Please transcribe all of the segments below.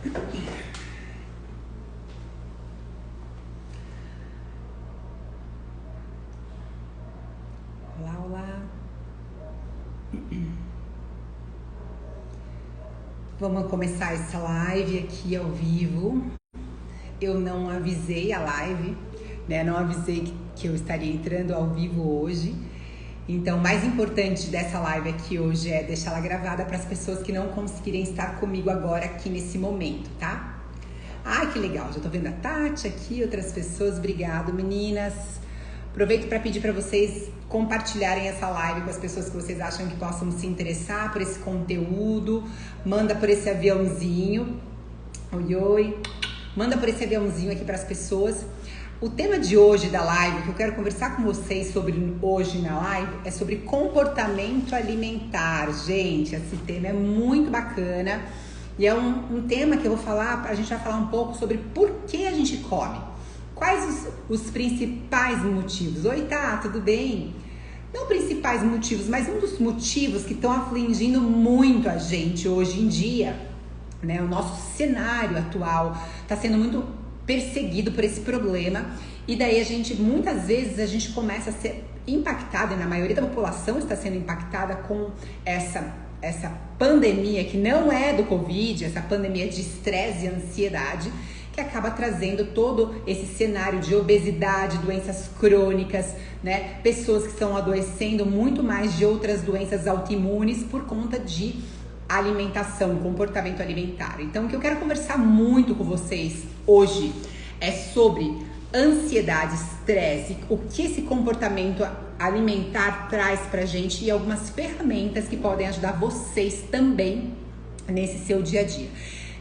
Olá, olá. Vamos começar essa live aqui ao vivo. Eu não avisei a live, né? Não avisei que eu estaria entrando ao vivo hoje. Então, o mais importante dessa live aqui hoje é deixá-la gravada para as pessoas que não conseguirem estar comigo agora aqui nesse momento, tá? Ai, que legal. Já tô vendo a Tati aqui, outras pessoas. Obrigado, meninas. Aproveito para pedir para vocês compartilharem essa live com as pessoas que vocês acham que possam se interessar por esse conteúdo. Manda por esse aviãozinho. Oi, oi. Manda por esse aviãozinho aqui para as pessoas. O tema de hoje da live, que eu quero conversar com vocês sobre hoje na live, é sobre comportamento alimentar. Gente, esse tema é muito bacana. E é um tema que eu vou falar, a gente vai falar um pouco sobre por que a gente come. Quais os principais motivos? Oi, tá, tudo bem? Não principais motivos, mas um dos motivos que estão afligindo muito a gente hoje em dia, né? O nosso cenário atual está sendo muito perseguido por esse problema. E daí muitas vezes a gente começa a ser impactada, e na maioria da população está sendo impactada com essa pandemia que não é do Covid, essa pandemia de estresse e ansiedade, que acaba trazendo todo esse cenário de obesidade, doenças crônicas, né? Pessoas que estão adoecendo muito mais de outras doenças autoimunes por conta de alimentação, comportamento alimentar. Então, o que eu quero conversar muito com vocês hoje é sobre ansiedade, estresse, o que esse comportamento alimentar traz pra gente e algumas ferramentas que podem ajudar vocês também nesse seu dia a dia.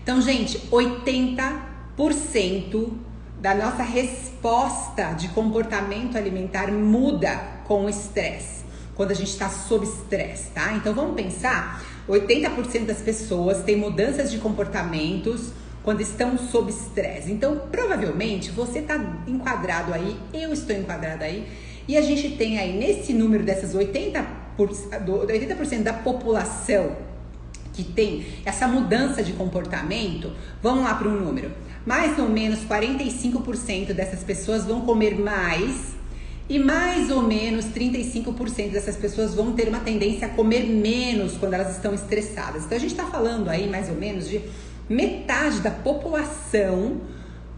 Então, gente, 80% da nossa resposta de comportamento alimentar muda com o estresse, quando a gente está sob estresse, tá? Então vamos pensar, 80% das pessoas têm mudanças de comportamentos quando estão sob estresse. Então provavelmente você está enquadrado aí, eu estou enquadrado aí, e a gente tem aí nesse número dessas 80% da população que tem essa mudança de comportamento. Vamos lá para um número. Mais ou menos 45% dessas pessoas vão comer mais e mais ou menos 35% dessas pessoas vão ter uma tendência a comer menos quando elas estão estressadas. Então a gente está falando aí mais ou menos de metade da população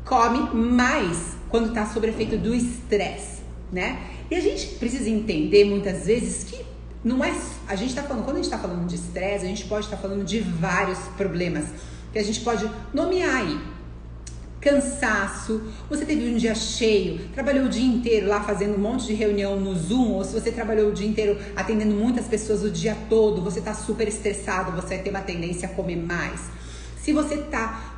come mais quando está sob efeito do estresse, né? E a gente precisa entender muitas vezes que não é, a gente tá falando, quando a gente está falando de estresse, a gente pode estar falando de vários problemas que a gente pode nomear aí. Cansaço, você teve um dia cheio, trabalhou o dia inteiro lá fazendo um monte de reunião no Zoom, ou se você trabalhou o dia inteiro atendendo muitas pessoas o dia todo, você tá super estressado, você vai ter uma tendência a comer mais. Se você tá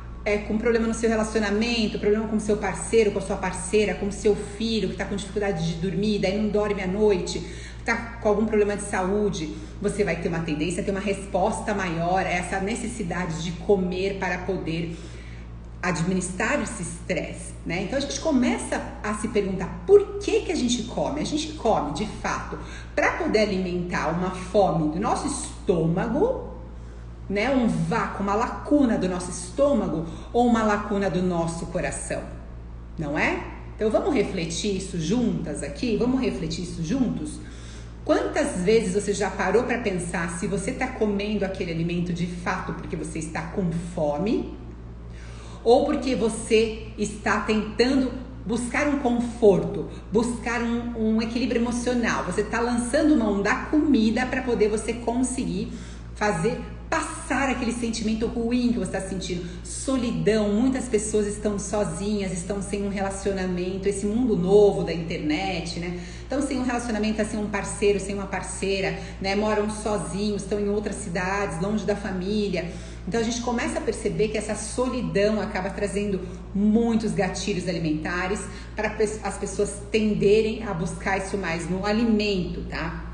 com problema no seu relacionamento, problema com o seu parceiro, com a sua parceira, com o seu filho, que tá com dificuldade de dormir, daí não dorme à noite, tá com algum problema de saúde, você vai ter uma tendência a ter uma resposta maior a essa necessidade de comer para poder administrar esse estresse, né? Então a gente começa a se perguntar por que a gente come? A gente come, de fato, para poder alimentar uma fome do nosso estômago, né? Um vácuo, uma lacuna do nosso estômago ou uma lacuna do nosso coração, não é? Então vamos refletir isso juntas aqui? Vamos refletir isso juntos? Quantas vezes você já parou para pensar se você está comendo aquele alimento de fato porque você está com fome ou porque você está tentando buscar um conforto, buscar um equilíbrio emocional? Você está lançando mão da comida para poder você conseguir passar aquele sentimento ruim que você está sentindo. Solidão, muitas pessoas estão sozinhas, estão sem um relacionamento, esse mundo novo da internet, né? Estão sem um relacionamento, sem um parceiro, sem uma parceira, né? Moram sozinhos, estão em outras cidades, longe da família. Então a gente começa a perceber que essa solidão acaba trazendo muitos gatilhos alimentares para as pessoas tenderem a buscar isso mais no alimento, tá?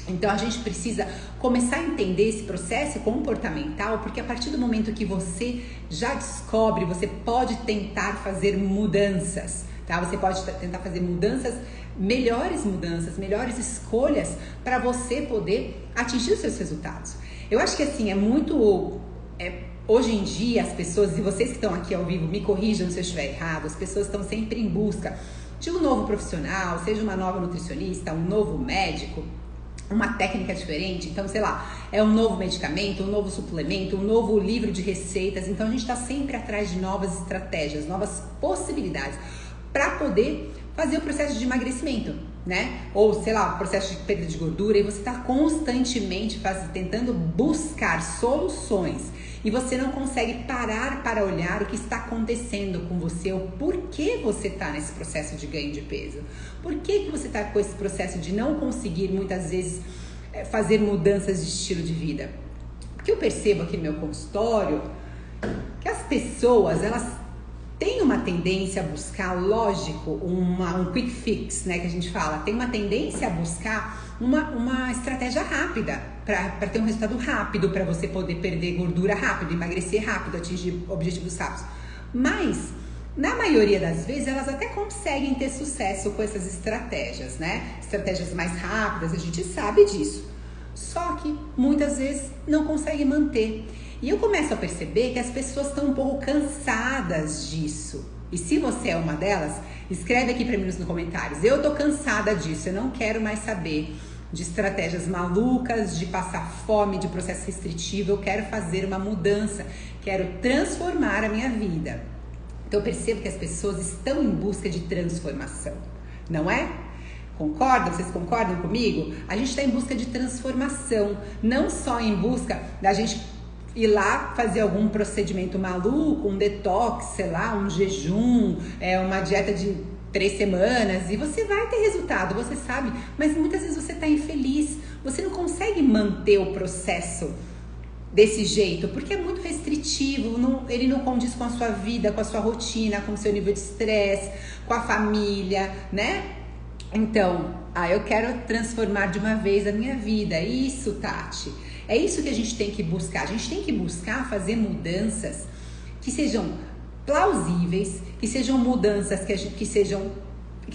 Então a gente precisa começar a entender esse processo comportamental, porque a partir do momento que você já descobre, você pode tentar fazer mudanças, tá? Você pode tentar fazer melhores escolhas para você poder atingir os seus resultados. Eu acho que assim, hoje em dia as pessoas, e vocês que estão aqui ao vivo, me corrijam se eu estiver errado, as pessoas estão sempre em busca de um novo profissional, seja uma nova nutricionista, um novo médico, uma técnica diferente. Então, sei lá, é um novo medicamento, um novo suplemento, um novo livro de receitas. Então, a gente está sempre atrás de novas estratégias, novas possibilidades para poder fazer o processo de emagrecimento, né? Ou, sei lá, o processo de perda de gordura, e você está constantemente tentando buscar soluções e você não consegue parar para olhar o que está acontecendo com você, o porquê você está nesse processo de ganho de peso. Por que você está com esse processo de não conseguir, muitas vezes, fazer mudanças de estilo de vida? Porque eu percebo aqui no meu consultório que as pessoas, elas têm uma tendência a buscar, lógico, um quick fix, né, que a gente fala. Tem uma tendência a buscar uma estratégia rápida, para ter um resultado rápido, para você poder perder gordura rápido, emagrecer rápido, atingir objetivos rápidos. Mas, na maioria das vezes, elas até conseguem ter sucesso com essas estratégias, né? Estratégias mais rápidas, a gente sabe disso. Só que, muitas vezes, não conseguem manter. E eu começo a perceber que as pessoas estão um pouco cansadas disso. E se você é uma delas, escreve aqui para mim nos comentários. Eu tô cansada disso, eu não quero mais saber de estratégias malucas, de passar fome, de processo restritivo. Eu quero fazer uma mudança, quero transformar a minha vida. Então eu percebo que as pessoas estão em busca de transformação, não é? Concordam? Vocês concordam comigo? A gente está em busca de transformação, não só em busca da gente ir lá fazer algum procedimento maluco, um detox, sei lá, um jejum, uma dieta de 3 semanas, e você vai ter resultado, você sabe, mas muitas vezes você está infeliz, você não consegue manter o processo desse jeito, porque é muito restritivo, ele não condiz com a sua vida, com a sua rotina, com o seu nível de estresse, com a família, né? Então, eu quero transformar de uma vez a minha vida. Isso, Tati, é isso que a gente tem que buscar. A gente tem que buscar fazer mudanças que sejam plausíveis, que sejam mudanças que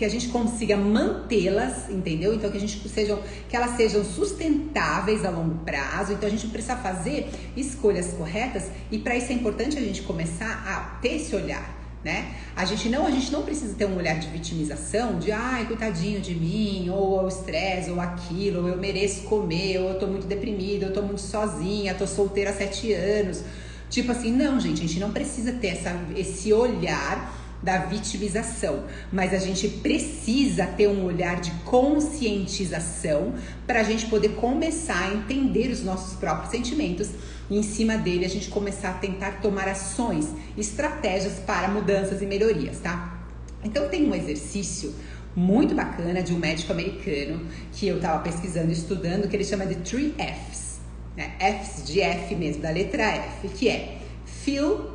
a gente consiga mantê-las, entendeu? Então que elas sejam sustentáveis a longo prazo. Então a gente precisa fazer escolhas corretas, e para isso é importante a gente começar a ter esse olhar, né? A gente não precisa ter um olhar de vitimização, de ai, coitadinho de mim, ou o estresse, ou aquilo, ou eu mereço comer, ou eu tô muito deprimida, eu tô muito sozinha, tô solteira há 7 anos. Tipo assim, não, gente, a gente não precisa ter esse olhar da vitimização, mas a gente precisa ter um olhar de conscientização para a gente poder começar a entender os nossos próprios sentimentos, e em cima dele a gente começar a tentar tomar ações, estratégias para mudanças e melhorias, tá? Então tem um exercício muito bacana de um médico americano que eu tava pesquisando e estudando, que ele chama de 3Fs, né? Fs de F mesmo, da letra F, que é Feel,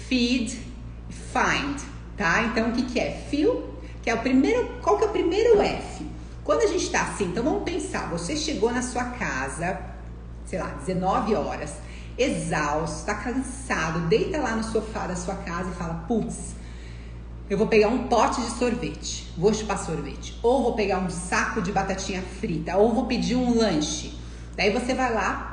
Feed, Find, tá? Então o que é? Feel, que é o primeiro, qual que é o primeiro F? Quando a gente tá assim, então vamos pensar, você chegou na sua casa, sei lá, 19 horas, exausto, tá cansado, deita lá no sofá da sua casa e fala, putz, eu vou pegar um pote de sorvete, vou chupar sorvete, ou vou pegar um saco de batatinha frita, ou vou pedir um lanche. Daí você vai lá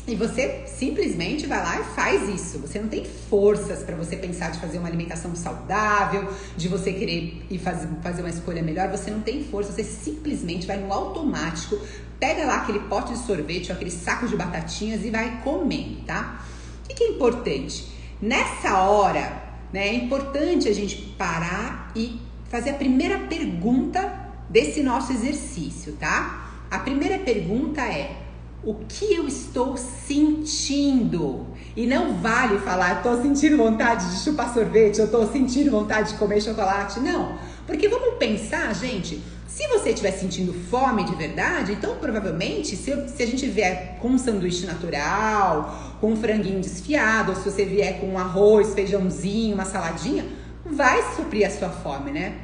e você simplesmente vai lá e faz isso. Você não tem forças para você pensar de fazer uma alimentação saudável, de você querer ir fazer uma escolha melhor. Você não tem força, você simplesmente vai no automático, pega lá aquele pote de sorvete ou aquele saco de batatinhas e vai comendo, tá? O que é importante? Nessa hora, né, é importante a gente parar e fazer a primeira pergunta desse nosso exercício, tá? A primeira pergunta é: o que eu estou sentindo? E não vale falar, eu tô sentindo vontade de chupar sorvete, eu tô sentindo vontade de comer chocolate. Não, porque vamos pensar, gente, se você estiver sentindo fome de verdade, então provavelmente, se a gente vier com um sanduíche natural, com um franguinho desfiado, ou se você vier com um arroz, feijãozinho, uma saladinha, vai suprir a sua fome, né?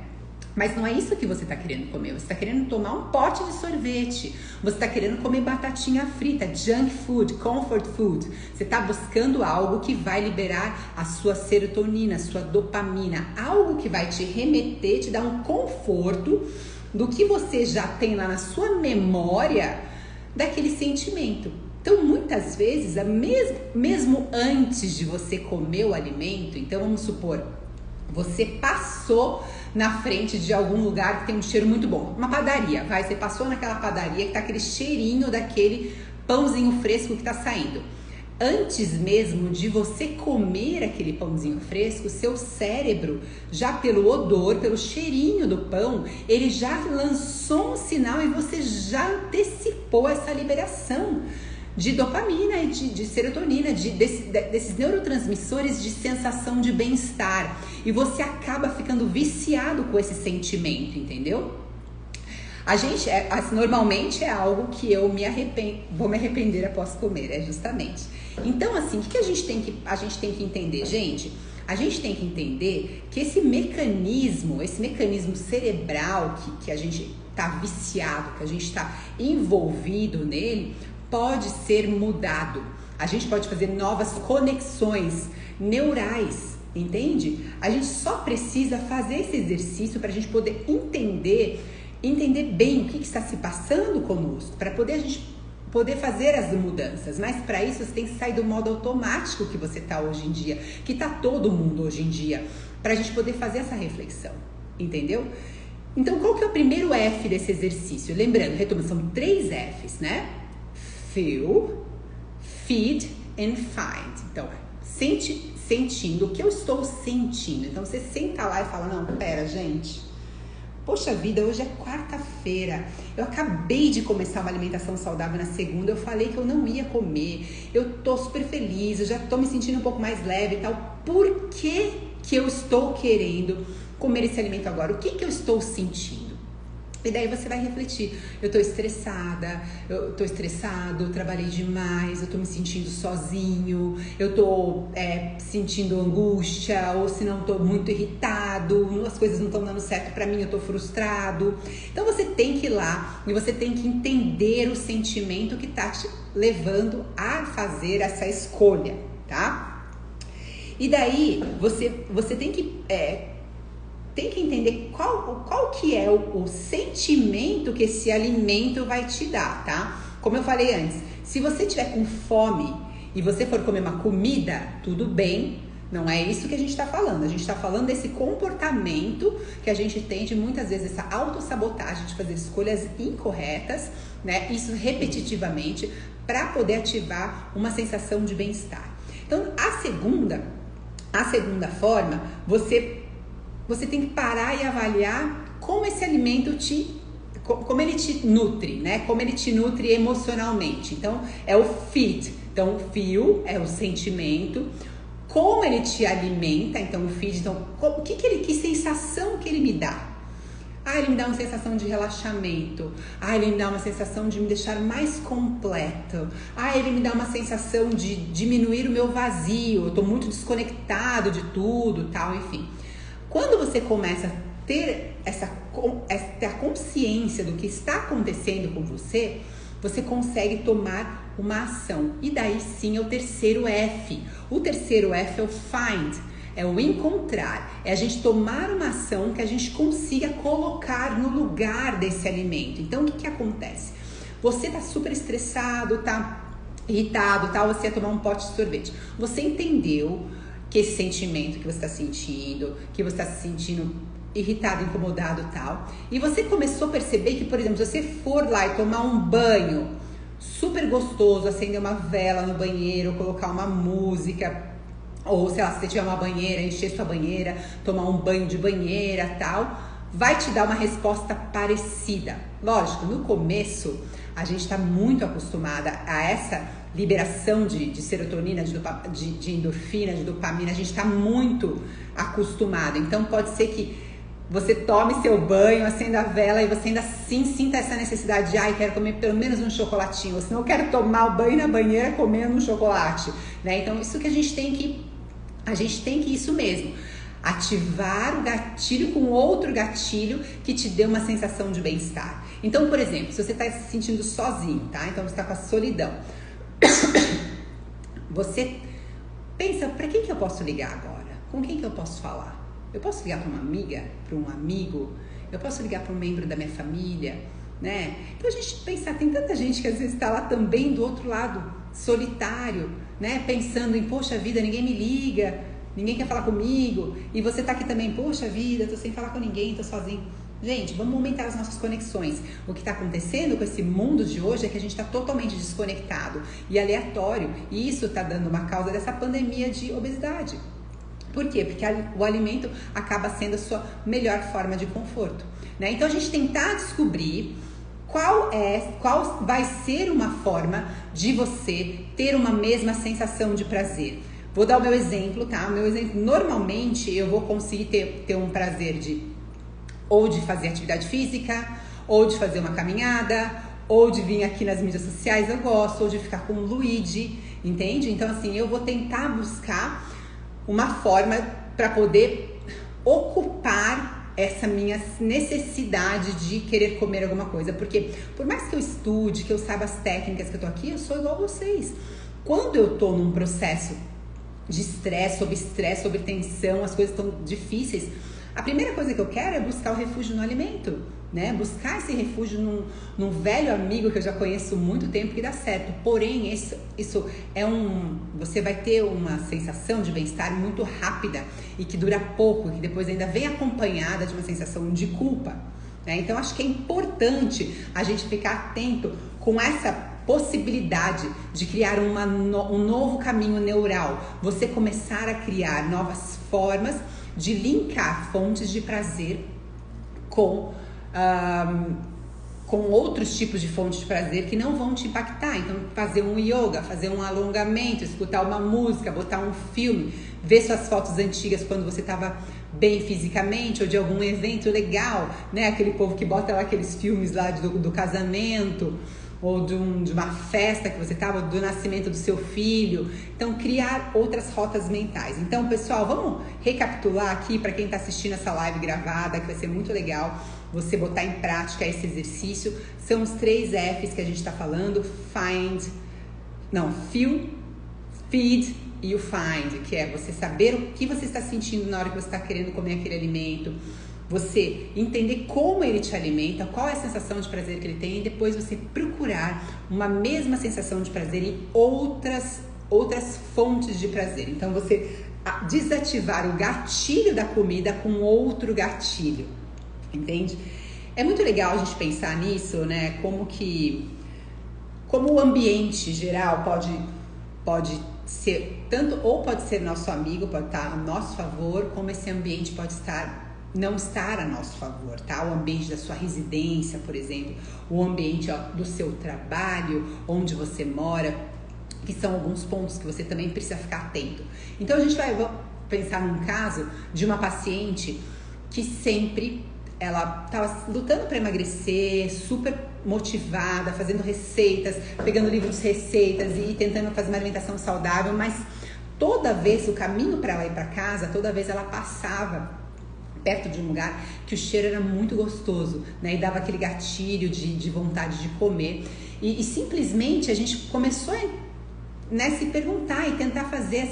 Mas não é isso que você está querendo comer. Você está querendo tomar um pote de sorvete. Você está querendo comer batatinha frita, junk food, comfort food. Você está buscando algo que vai liberar a sua serotonina, a sua dopamina. Algo que vai te remeter, te dar um conforto do que você já tem lá na sua memória daquele sentimento. Então, muitas vezes, mesmo antes de você comer o alimento, então vamos supor, você passou na frente de algum lugar que tem um cheiro muito bom, uma padaria, você passou naquela padaria que tá aquele cheirinho daquele pãozinho fresco que tá saindo. Antes mesmo de você comer aquele pãozinho fresco, seu cérebro, já pelo odor, pelo cheirinho do pão, ele já lançou um sinal e você já antecipou essa liberação de dopamina e de serotonina, desses neurotransmissores de sensação de bem-estar. E você acaba ficando viciado com esse sentimento, entendeu? Normalmente é algo que eu vou me arrepender após comer, justamente. Então, assim, o que a gente tem que entender, gente? A gente tem que entender que esse mecanismo cerebral que a gente tá viciado, que a gente tá envolvido nele, pode ser mudado. A gente pode fazer novas conexões neurais, entende? A gente só precisa fazer esse exercício para a gente poder entender bem o que está se passando conosco, para a gente poder fazer as mudanças. Mas para isso você tem que sair do modo automático que você está hoje em dia, que está todo mundo hoje em dia, para a gente poder fazer essa reflexão, entendeu? Então, qual que é o primeiro F desse exercício? Lembrando, retomando, são 3 Fs, né? Feel, feed and find. Então, sentindo o que eu estou sentindo. Então, você senta lá e fala, não, pera, gente, poxa vida, hoje é quarta-feira, eu acabei de começar uma alimentação saudável na segunda, eu falei que eu não ia comer, eu tô super feliz, eu já tô me sentindo um pouco mais leve e tal. Por que eu estou querendo comer esse alimento agora? O que eu estou sentindo? E daí você vai refletir, eu tô estressada, eu tô estressado, eu trabalhei demais, eu tô me sentindo sozinho, eu tô sentindo angústia, ou se não tô muito irritado, as coisas não estão dando certo pra mim, eu tô frustrado. Então você tem que ir lá e você tem que entender o sentimento que tá te levando a fazer essa escolha, tá? E daí você tem que entender qual que é o sentimento que esse alimento vai te dar, tá? Como eu falei antes, se você tiver com fome e você for comer uma comida, tudo bem, não é isso que a gente tá falando. A gente tá falando desse comportamento que a gente tem de muitas vezes essa autossabotagem de fazer escolhas incorretas, né? Isso repetitivamente para poder ativar uma sensação de bem-estar. Então, a segunda forma, você tem que parar e avaliar como esse alimento como ele te nutre, né? Como ele te nutre emocionalmente. Então, é o feed. Então, o feel é o sentimento. Como ele te alimenta, então o feed, então, que sensação que ele me dá? Ele me dá uma sensação de relaxamento. Ele me dá uma sensação de me deixar mais completo. Ele me dá uma sensação de diminuir o meu vazio. Eu tô muito desconectado de tudo, tal, enfim. Quando você começa a ter a consciência do que está acontecendo com você, você consegue tomar uma ação. E daí sim é o terceiro F. O terceiro F é o find, é o encontrar. É a gente tomar uma ação que a gente consiga colocar no lugar desse alimento. Então, o que acontece? Você tá super estressado, tá irritado, tá? Você ia tomar um pote de sorvete. Você entendeu que esse sentimento que você está sentindo, que você está se sentindo irritado, incomodado e tal. E você começou a perceber que, por exemplo, se você for lá e tomar um banho super gostoso, acender uma vela no banheiro, colocar uma música, ou sei lá, se você tiver uma banheira, encher sua banheira, tomar um banho de banheira e tal, vai te dar uma resposta parecida. Lógico, no começo a gente está muito acostumada a essa liberação de serotonina, de endorfina, de dopamina, a gente está muito acostumado. Então pode ser que você tome seu banho, acenda a vela e você ainda assim sinta essa necessidade de quero comer pelo menos um chocolatinho, ou senão eu quero tomar o banho na banheira comendo um chocolate, né? Então isso que a gente tem que isso mesmo, ativar o gatilho com outro gatilho que te dê uma sensação de bem-estar. Então, por exemplo, se você está se sentindo sozinho, tá? Então você está com a solidão. Você pensa, para quem que eu posso ligar agora? Com quem que eu posso falar? Eu posso ligar para uma amiga, para um amigo? Eu posso ligar para um membro da minha família? né? Então a gente pensar, tem tanta gente que às vezes está lá também do outro lado, solitário, né? Pensando em, poxa vida, ninguém me liga, ninguém quer falar comigo, e você tá aqui também, poxa vida, tô sem falar com ninguém, tô sozinho. Gente, vamos aumentar as nossas conexões. O que está acontecendo com esse mundo de hoje é que a gente está totalmente desconectado e aleatório. E isso está dando uma causa dessa pandemia de obesidade. Por quê? Porque o alimento acaba sendo a sua melhor forma de conforto, né? Então a gente tentar descobrir qual vai ser uma forma de você ter uma mesma sensação de prazer. Vou dar o meu exemplo, tá? O meu exemplo, normalmente eu vou conseguir ter um prazer ou de fazer atividade física, ou de fazer uma caminhada, ou de vir aqui nas mídias sociais, eu gosto, ou de ficar com o Luigi, entende? Então assim, eu vou tentar buscar uma forma para poder ocupar essa minha necessidade de querer comer alguma coisa, porque por mais que eu estude, que eu saiba as técnicas que eu tô aqui, eu sou igual a vocês. Quando eu tô num processo de estresse, sobre tensão, as coisas estão difíceis, a primeira coisa que eu quero é buscar o refúgio no alimento, né? Buscar esse refúgio num velho amigo que eu já conheço há muito tempo que dá certo. Porém, isso é você vai ter uma sensação de bem-estar muito rápida e que dura pouco, que depois ainda vem acompanhada de uma sensação de culpa, né? Então, acho que é importante a gente ficar atento com essa possibilidade de criar um novo caminho neural. Você começar a criar novas formas de linkar fontes de prazer com outros tipos de fontes de prazer que não vão te impactar. Então, fazer um yoga, fazer um alongamento, escutar uma música, botar um filme, ver suas fotos antigas quando você estava bem fisicamente, ou de algum evento legal, né? Aquele povo que bota lá aqueles filmes lá do casamento, ou de uma festa que você estava, do nascimento do seu filho. Então, criar outras rotas mentais. Então, pessoal, vamos recapitular aqui para quem está assistindo essa live gravada, que vai ser muito legal você botar em prática esse exercício. São os 3 Fs que a gente está falando: feel, feed e o find, que é você saber o que você está sentindo na hora que você está querendo comer aquele alimento, você entender como ele te alimenta, qual é a sensação de prazer que ele tem, e depois você procurar uma mesma sensação de prazer em outras fontes de prazer. Então, você desativar o gatilho da comida com outro gatilho, entende? É muito legal a gente pensar nisso, né? Como o ambiente geral pode ser tanto, ou pode ser nosso amigo, pode estar a nosso favor, como esse ambiente pode não estar a nosso favor, tá? O ambiente da sua residência, por exemplo, o ambiente do seu trabalho, onde você mora, que são alguns pontos que você também precisa ficar atento. Então, a gente vai pensar num caso de uma paciente que sempre ela estava lutando para emagrecer, super motivada, fazendo receitas, pegando livros de receitas e tentando fazer uma alimentação saudável, mas toda vez, o caminho para ela ir para casa, toda vez ela passava perto de um lugar que o cheiro era muito gostoso, né? E dava aquele gatilho de vontade de comer. E simplesmente a gente começou a, né, se perguntar e tentar fazer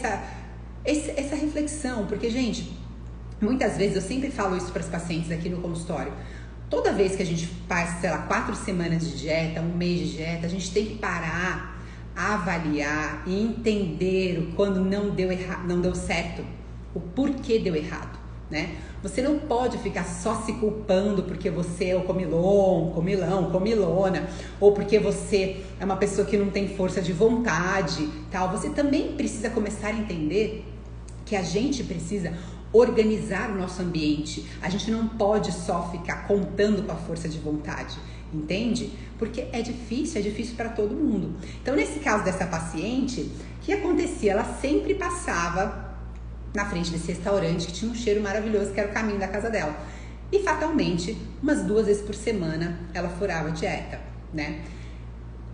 essa reflexão. Porque, gente, muitas vezes, eu sempre falo isso para os pacientes aqui no consultório, toda vez que a gente faz, 4 semanas de dieta, 1 mês de dieta, a gente tem que parar, avaliar e entender quando não deu certo, o porquê deu errado, né? Você não pode ficar só se culpando porque você é o comilão, comilona, ou porque você é uma pessoa que não tem força de vontade, tal. Você também precisa começar a entender que a gente precisa organizar o nosso ambiente. A gente não pode só ficar contando com a força de vontade, entende? Porque é difícil para todo mundo. Então, nesse caso dessa paciente, o que acontecia? Ela sempre passava na frente desse restaurante que tinha um cheiro maravilhoso, que era o caminho da casa dela. E fatalmente, umas 2 vezes por semana, ela furava a dieta, né?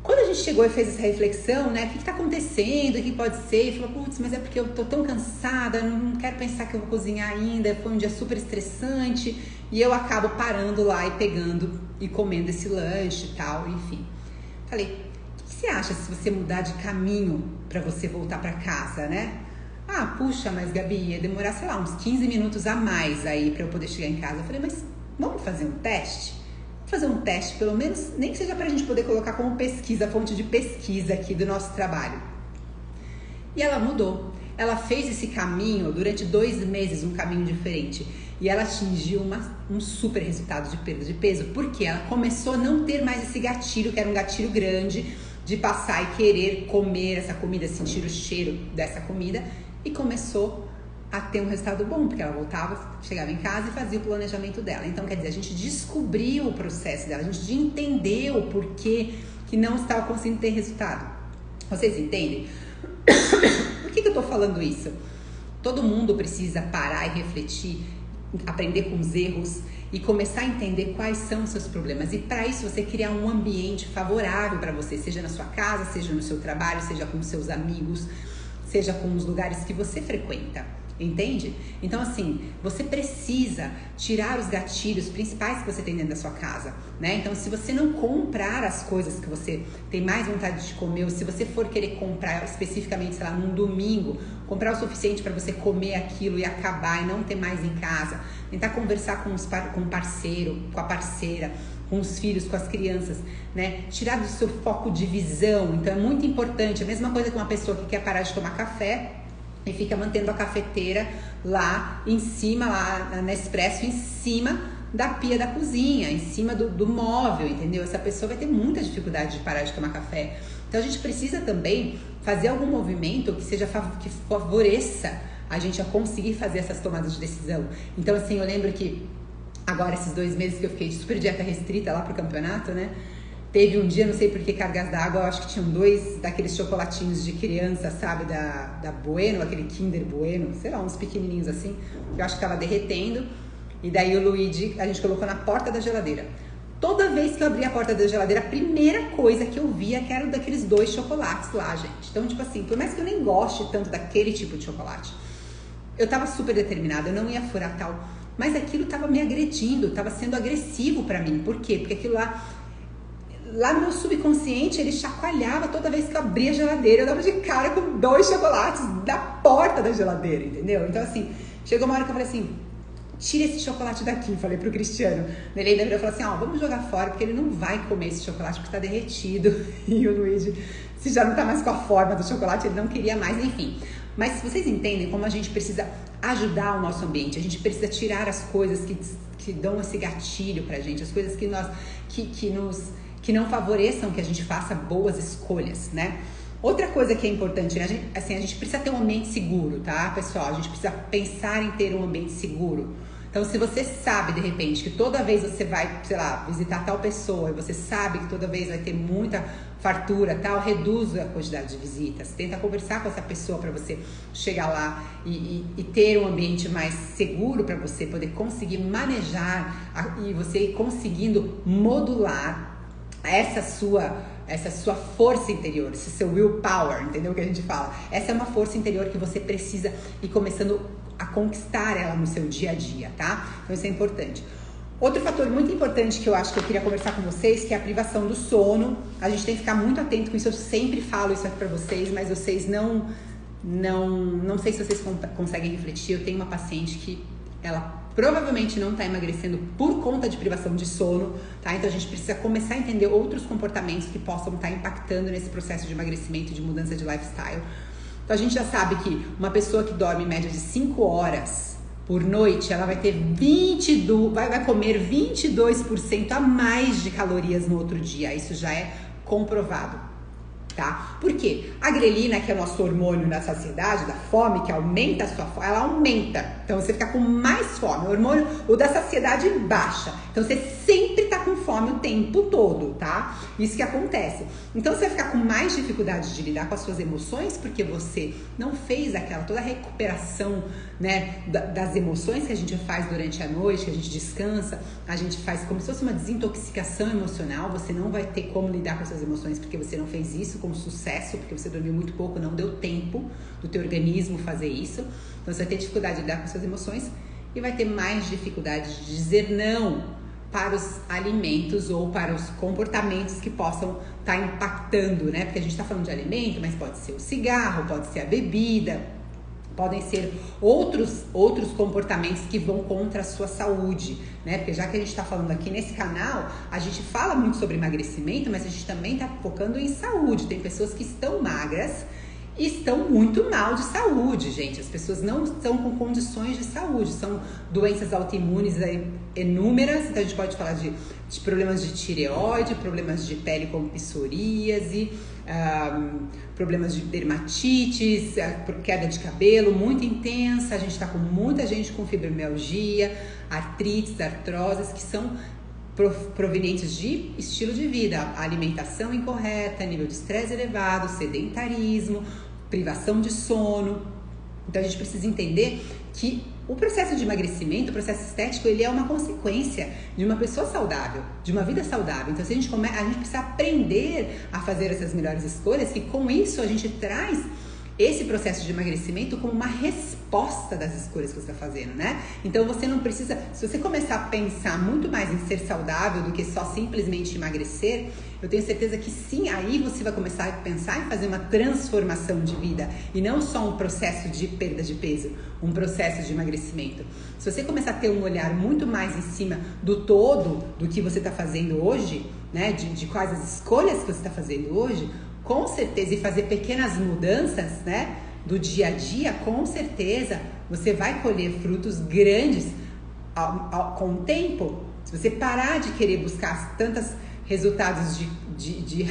Quando a gente chegou e fez essa reflexão, né? O que tá acontecendo? O que pode ser? E falou, putz, mas é porque eu tô tão cansada, não quero pensar que eu vou cozinhar ainda, foi um dia super estressante, e eu acabo parando lá e pegando e comendo esse lanche e tal, enfim. Falei, o que você acha se você mudar de caminho pra você voltar pra casa, né? Ah, puxa, mas Gabi, ia demorar, sei lá, uns 15 minutos a mais aí pra eu poder chegar em casa. Eu falei, mas vamos fazer um teste? fazer um teste, pelo menos, nem que seja pra gente poder colocar como pesquisa, fonte de pesquisa aqui do nosso trabalho. E ela mudou. Ela fez esse caminho durante 2 meses, um caminho diferente. E ela atingiu um super resultado de perda de peso. Porque ela começou a não ter mais esse gatilho, que era um gatilho grande, de passar e querer comer essa comida, sentir o cheiro dessa comida. E começou a ter um resultado bom, porque ela voltava, chegava em casa e fazia o planejamento dela. Então, quer dizer, a gente descobriu o processo dela, a gente entendeu o porquê que não estava conseguindo ter resultado. Vocês entendem? Por que eu tô falando isso? Todo mundo precisa parar e refletir, aprender com os erros e começar a entender quais são os seus problemas. E para isso você criar um ambiente favorável para você, seja na sua casa, seja no seu trabalho, seja com os seus amigos, seja com os lugares que você frequenta. Entende? Então, assim, você precisa tirar os gatilhos principais que você tem dentro da sua casa, né? Então, se você não comprar as coisas que você tem mais vontade de comer, ou se você for querer comprar especificamente, sei lá, num domingo, comprar o suficiente para você comer aquilo e acabar e não ter mais em casa, tentar conversar com o parceiro, com a parceira, com os filhos, com as crianças, né? Tirar do seu foco de visão. Então, é muito importante. A mesma coisa que uma pessoa que quer parar de tomar café e fica mantendo a cafeteira lá em cima, lá na Nespresso, em cima da pia da cozinha, em cima do móvel, entendeu? Essa pessoa vai ter muita dificuldade de parar de tomar café. Então a gente precisa também fazer algum movimento que favoreça a gente a conseguir fazer essas tomadas de decisão. Então, assim, eu lembro que agora, esses 2 meses que eu fiquei de super dieta restrita lá pro campeonato, né? Teve um dia, não sei por que cargas d'água, eu acho que tinham 2 daqueles chocolatinhos de criança, sabe? Da Bueno, aquele Kinder Bueno, sei lá, uns pequenininhos assim. Eu acho que tava derretendo. E daí o Luigi, a gente colocou na porta da geladeira. Toda vez que eu abria a porta da geladeira, a primeira coisa que eu via que era daqueles 2 chocolates lá, gente. Então, tipo assim, por mais que eu nem goste tanto daquele tipo de chocolate, eu tava super determinada, eu não ia furar tal. Mas aquilo tava me agredindo, tava sendo agressivo pra mim. Por quê? Porque aquilo lá no meu subconsciente, ele chacoalhava toda vez que eu abria a geladeira. Eu dava de cara com 2 chocolates da porta da geladeira, entendeu? Então, assim, chegou uma hora que eu falei assim, tira esse chocolate daqui, falei pro Cristiano. Ele ainda virou e falou assim, vamos jogar fora, porque ele não vai comer esse chocolate porque tá derretido. E o Luigi, se já não tá mais com a forma do chocolate, ele não queria mais, enfim. Mas vocês entendem como a gente precisa ajudar o nosso ambiente, a gente precisa tirar as coisas que dão esse gatilho pra gente, as coisas que não favoreçam que a gente faça boas escolhas, né? Outra coisa que é importante, né? A gente precisa ter um ambiente seguro, tá, pessoal? A gente precisa pensar em ter um ambiente seguro. Então, se você sabe, de repente, que toda vez você vai, sei lá, visitar tal pessoa e você sabe que toda vez vai ter muita fartura, tal, reduz a quantidade de visitas. Tenta conversar com essa pessoa para você chegar lá e ter um ambiente mais seguro para você poder conseguir manejar e você conseguindo modular essa sua força interior, esse seu willpower, entendeu o que a gente fala? Essa é uma força interior que você precisa ir começando a conquistar ela no seu dia a dia, tá? Então isso é importante. Outro fator muito importante que eu acho que eu queria conversar com vocês, que é a privação do sono. A gente tem que ficar muito atento com isso, eu sempre falo isso aqui pra vocês, mas vocês não sei se vocês conseguem refletir. Eu tenho uma paciente que ela provavelmente não está emagrecendo por conta de privação de sono, tá? Então a gente precisa começar a entender outros comportamentos que possam estar impactando nesse processo de emagrecimento, de mudança de lifestyle. Então a gente já sabe que uma pessoa que dorme em média de 5 horas por noite, ela vai ter vai comer 22% a mais de calorias no outro dia. Isso já é comprovado. Tá? Por quê? A grelina, que é o nosso hormônio da saciedade, da fome, que aumenta a sua fome, ela aumenta. Então você fica com mais fome. O hormônio, o da saciedade, baixa. Então você sempre tá com fome o tempo todo, tá? Isso que acontece. Então você vai ficar com mais dificuldade de lidar com as suas emoções, porque você não fez toda a recuperação, né, das emoções que a gente faz durante a noite, que a gente descansa, a gente faz como se fosse uma desintoxicação emocional. Você não vai ter como lidar com as suas emoções porque você não fez isso com sucesso, porque você dormiu muito pouco, não deu tempo do teu organismo fazer isso. Então você vai ter dificuldade de lidar com as suas emoções e vai ter mais dificuldade de dizer não para os alimentos ou para os comportamentos que possam estar impactando, né? Porque a gente está falando de alimento, mas pode ser o cigarro, pode ser a bebida, Podem ser outros comportamentos que vão contra a sua saúde, né? Porque já que a gente está falando aqui nesse canal, a gente fala muito sobre emagrecimento, mas a gente também está focando em saúde. Tem pessoas que estão magras e estão muito mal de saúde, gente. As pessoas não estão com condições de saúde, são doenças autoimunes inúmeras. Então a gente pode falar de problemas de tireoide, problemas de pele como psoríase, problemas de dermatites, queda de cabelo muito intensa. A gente está com muita gente com fibromialgia, artrites, artroses, que são provenientes de estilo de vida, alimentação incorreta, nível de estresse elevado, sedentarismo, privação de sono. Então a gente precisa entender que o processo de emagrecimento, o processo estético, ele é uma consequência de uma pessoa saudável, de uma vida saudável. Então a gente precisa aprender a fazer essas melhores escolhas, que com isso a gente traz esse processo de emagrecimento como uma resposta das escolhas que você está fazendo, né? Então você não precisa, se você começar a pensar muito mais em ser saudável do que só simplesmente emagrecer, eu tenho certeza que sim, aí você vai começar a pensar em fazer uma transformação de vida e não só um processo de perda de peso, um processo de emagrecimento. Se você começar a ter um olhar muito mais em cima do todo do que você está fazendo hoje, né? De quais as escolhas que você está fazendo hoje, com certeza, e fazer pequenas mudanças, né, do dia a dia, com certeza você vai colher frutos grandes com o tempo. Se você parar de querer buscar tantos resultados de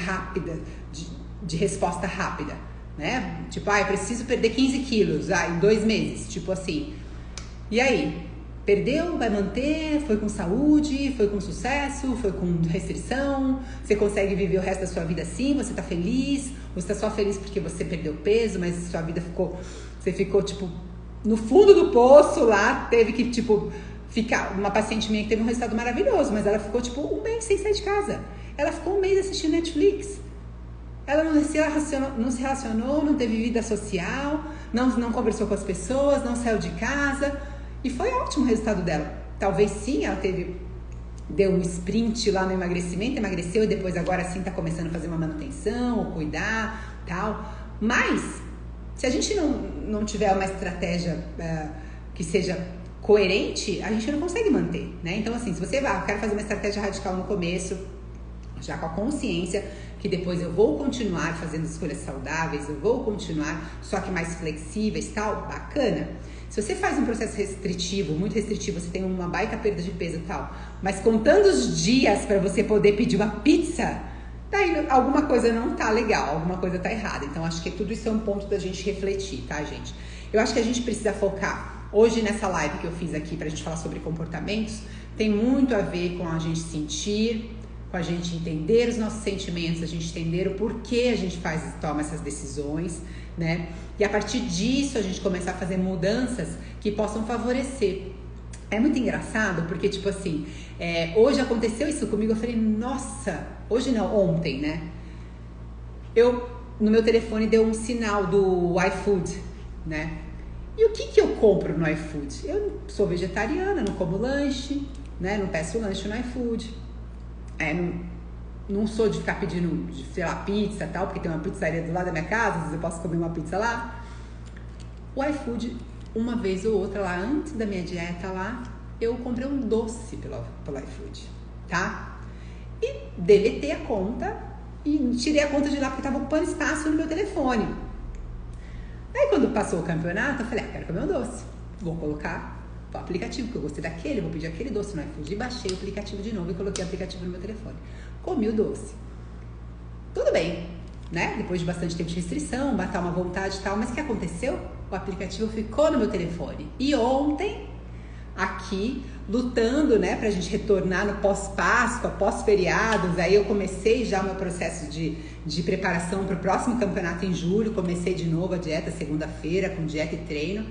resposta rápida, né? Tipo, eu preciso perder 15 quilos em 2 meses, tipo assim. E aí? Perdeu, vai manter, foi com saúde, foi com sucesso, foi com restrição, você consegue viver o resto da sua vida assim, você tá feliz, você tá só feliz porque você perdeu peso, mas sua vida você ficou tipo no fundo do poço lá, teve que tipo ficar, uma paciente minha que teve um resultado maravilhoso, mas ela ficou tipo 1 mês sem sair de casa, ela ficou 1 mês assistindo Netflix, ela não se relacionou, não teve vida social, não conversou com as pessoas, não saiu de casa. E foi ótimo o resultado dela. Talvez sim, ela deu um sprint lá no emagrecimento, emagreceu e depois agora sim tá começando a fazer uma manutenção, ou cuidar, tal. Mas, se a gente não tiver uma estratégia que seja coerente, a gente não consegue manter, né? Então assim, se você eu quero fazer uma estratégia radical no começo, já com a consciência que depois eu vou continuar fazendo escolhas saudáveis, eu vou continuar, só que mais flexíveis, tal, bacana. Se você faz um processo restritivo, muito restritivo, você tem uma baita perda de peso e tal, mas contando os dias para você poder pedir uma pizza, daí alguma coisa não tá legal, alguma coisa tá errada. Então acho que tudo isso é um ponto da gente refletir, tá, gente? Eu acho que a gente precisa focar, hoje nessa live que eu fiz aqui pra gente falar sobre comportamentos, tem muito a ver com a gente sentir, com a gente entender os nossos sentimentos, a gente entender o porquê a gente toma essas decisões, né? E a partir disso a gente começar a fazer mudanças que possam favorecer. É muito engraçado porque, tipo assim, hoje aconteceu isso comigo, eu falei, nossa, hoje não, ontem, né? No meu telefone deu um sinal do iFood, né? E o que eu compro no iFood? Eu sou vegetariana, não como lanche, né? Não peço lanche no iFood. Não sou de ficar pedindo, sei lá, pizza e tal, porque tem uma pizzaria do lado da minha casa, às vezes eu posso comer uma pizza lá. O iFood, uma vez ou outra lá, antes da minha dieta lá, eu comprei um doce pelo iFood, tá? E deletei a conta e tirei a conta de lá porque tava ocupando espaço no meu telefone. Aí quando passou o campeonato, eu falei, quero comer um doce. Vou colocar o aplicativo, porque eu gostei daquele, vou pedir aquele doce no iFood. E baixei o aplicativo de novo e coloquei o aplicativo no meu telefone. Comi o doce. Tudo bem, né? Depois de bastante tempo de restrição, matar uma vontade e tal. Mas o que aconteceu? O aplicativo ficou no meu telefone. E ontem, aqui, lutando, né, pra gente retornar no pós-Páscoa, pós-feriados, aí eu comecei já o meu processo de preparação para o próximo campeonato em julho. Comecei de novo a dieta segunda-feira, com dieta e treino.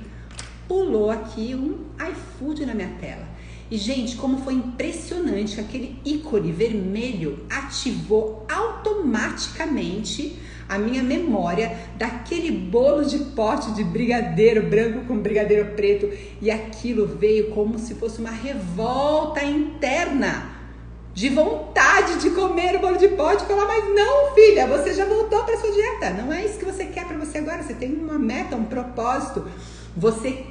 Pulou aqui um iFood na minha tela. E, gente, como foi impressionante, aquele ícone vermelho ativou automaticamente a minha memória daquele bolo de pote de brigadeiro branco com brigadeiro preto. E aquilo veio como se fosse uma revolta interna. de vontade de comer o bolo de pote, falar, mas não, filha, você já voltou para sua dieta. Não é isso que você quer para você agora. Você tem uma meta, um propósito. Você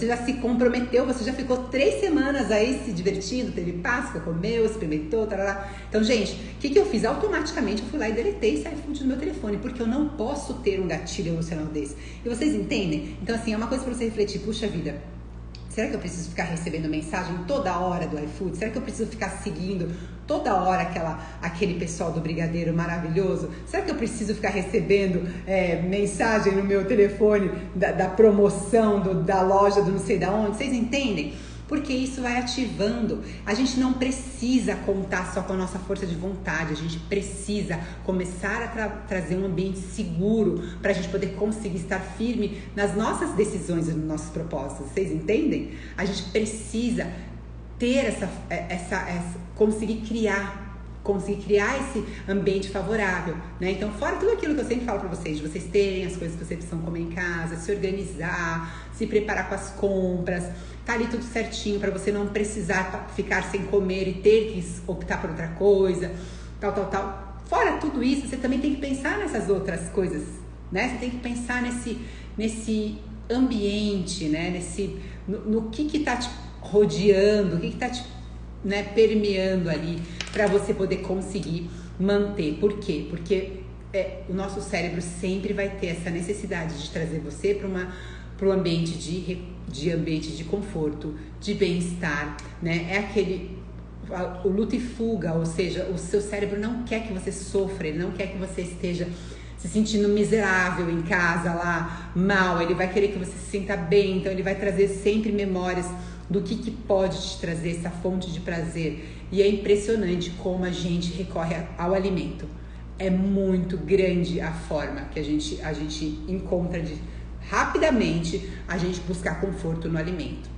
já se comprometeu, você já ficou 3 semanas aí se divertindo, teve Páscoa, comeu, experimentou, tarará. Então, gente, o que eu fiz? Automaticamente eu fui lá e deletei esse iFood do meu telefone, porque eu não posso ter um gatilho emocional desse. E vocês entendem? Então, assim, é uma coisa pra você refletir, puxa vida, será que eu preciso ficar recebendo mensagem toda hora do iFood? Será que eu preciso ficar seguindo toda hora aquele pessoal do brigadeiro maravilhoso? Será que eu preciso ficar recebendo mensagem no meu telefone da promoção da loja do não sei da onde? Vocês entendem? Porque isso vai ativando. A gente não precisa contar só com a nossa força de vontade. A gente precisa começar a trazer um ambiente seguro para a gente poder conseguir estar firme nas nossas decisões e nos nossos propósitos. Vocês entendem? A gente precisa ter conseguir criar esse ambiente favorável, né? Então, fora tudo aquilo que eu sempre falo pra vocês, de vocês terem as coisas que vocês precisam comer em casa, se organizar, se preparar com as compras, tá ali tudo certinho pra você não precisar ficar sem comer e ter que optar por outra coisa, tal. Fora tudo isso, você também tem que pensar nessas outras coisas, né? Você tem que pensar nesse ambiente, né? No que tá te rodeando, o que tá te, né, permeando ali para você poder conseguir manter. Por quê? Porque o nosso cérebro sempre vai ter essa necessidade de trazer você para um ambiente ambiente de conforto, de bem-estar, né? O luta e fuga, ou seja, o seu cérebro não quer que você sofra, ele não quer que você esteja se sentindo miserável em casa lá, mal, ele vai querer que você se sinta bem, então ele vai trazer sempre memórias do que pode te trazer essa fonte de prazer. E é impressionante como a gente recorre ao alimento. É muito grande a forma que a gente encontra de rapidamente a gente buscar conforto no alimento.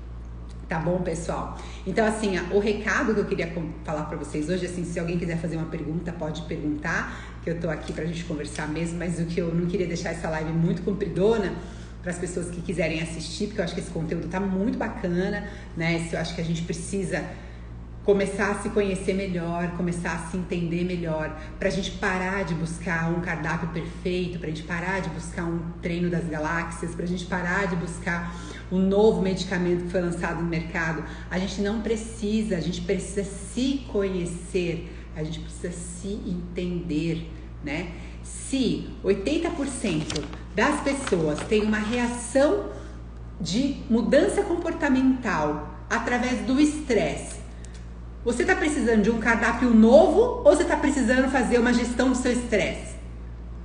Tá bom, pessoal? Então, assim, o recado que eu queria falar pra vocês hoje, assim, se alguém quiser fazer uma pergunta, pode perguntar, que eu tô aqui pra gente conversar mesmo, mas o que eu não queria deixar essa live muito compridona, para as pessoas que quiserem assistir, porque eu acho que esse conteúdo tá muito bacana, né? Eu acho que a gente precisa começar a se conhecer melhor, começar a se entender melhor, pra gente parar de buscar um cardápio perfeito, pra gente parar de buscar um treino das galáxias, pra gente parar de buscar um novo medicamento que foi lançado no mercado. A gente precisa se conhecer, a gente precisa se entender, né? Se 80% das pessoas têm uma reação de mudança comportamental através do estresse, você está precisando de um cardápio novo ou você está precisando fazer uma gestão do seu estresse?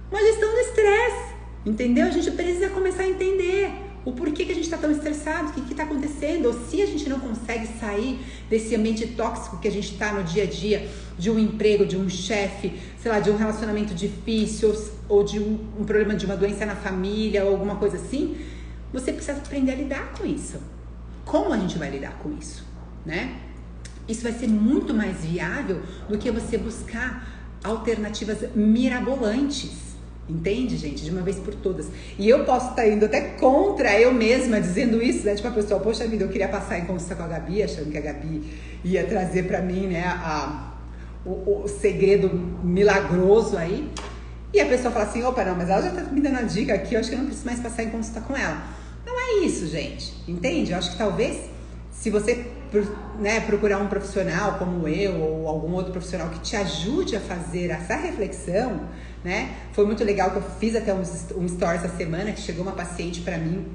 Uma gestão do estresse, entendeu? A gente precisa começar a entender o porquê que a gente está tão estressado, o que está acontecendo, ou se a gente não consegue sair desse ambiente tóxico que a gente está no dia a dia, de um emprego, de um chefe, sei lá, de um relacionamento difícil, ou de um problema de uma doença na família, ou alguma coisa assim, você precisa aprender a lidar com isso. Como a gente vai lidar com isso, né? Isso vai ser muito mais viável do que você buscar alternativas mirabolantes. Entende, gente? De uma vez por todas. E eu posso estar indo até contra eu mesma dizendo isso, né? Tipo, a pessoa, poxa vida, eu queria passar em consulta com a Gabi, achando que a Gabi ia trazer pra mim, né, o segredo milagroso aí. E a pessoa fala assim, opa, não, mas ela já tá me dando a dica aqui, eu acho que eu não preciso mais passar em consulta com ela. Não é isso, gente. Entende? Eu acho que talvez, se você, né, procurar um profissional como eu, ou algum outro profissional que te ajude a fazer essa reflexão, né? Foi muito legal que eu fiz até um story essa semana, que chegou uma paciente pra mim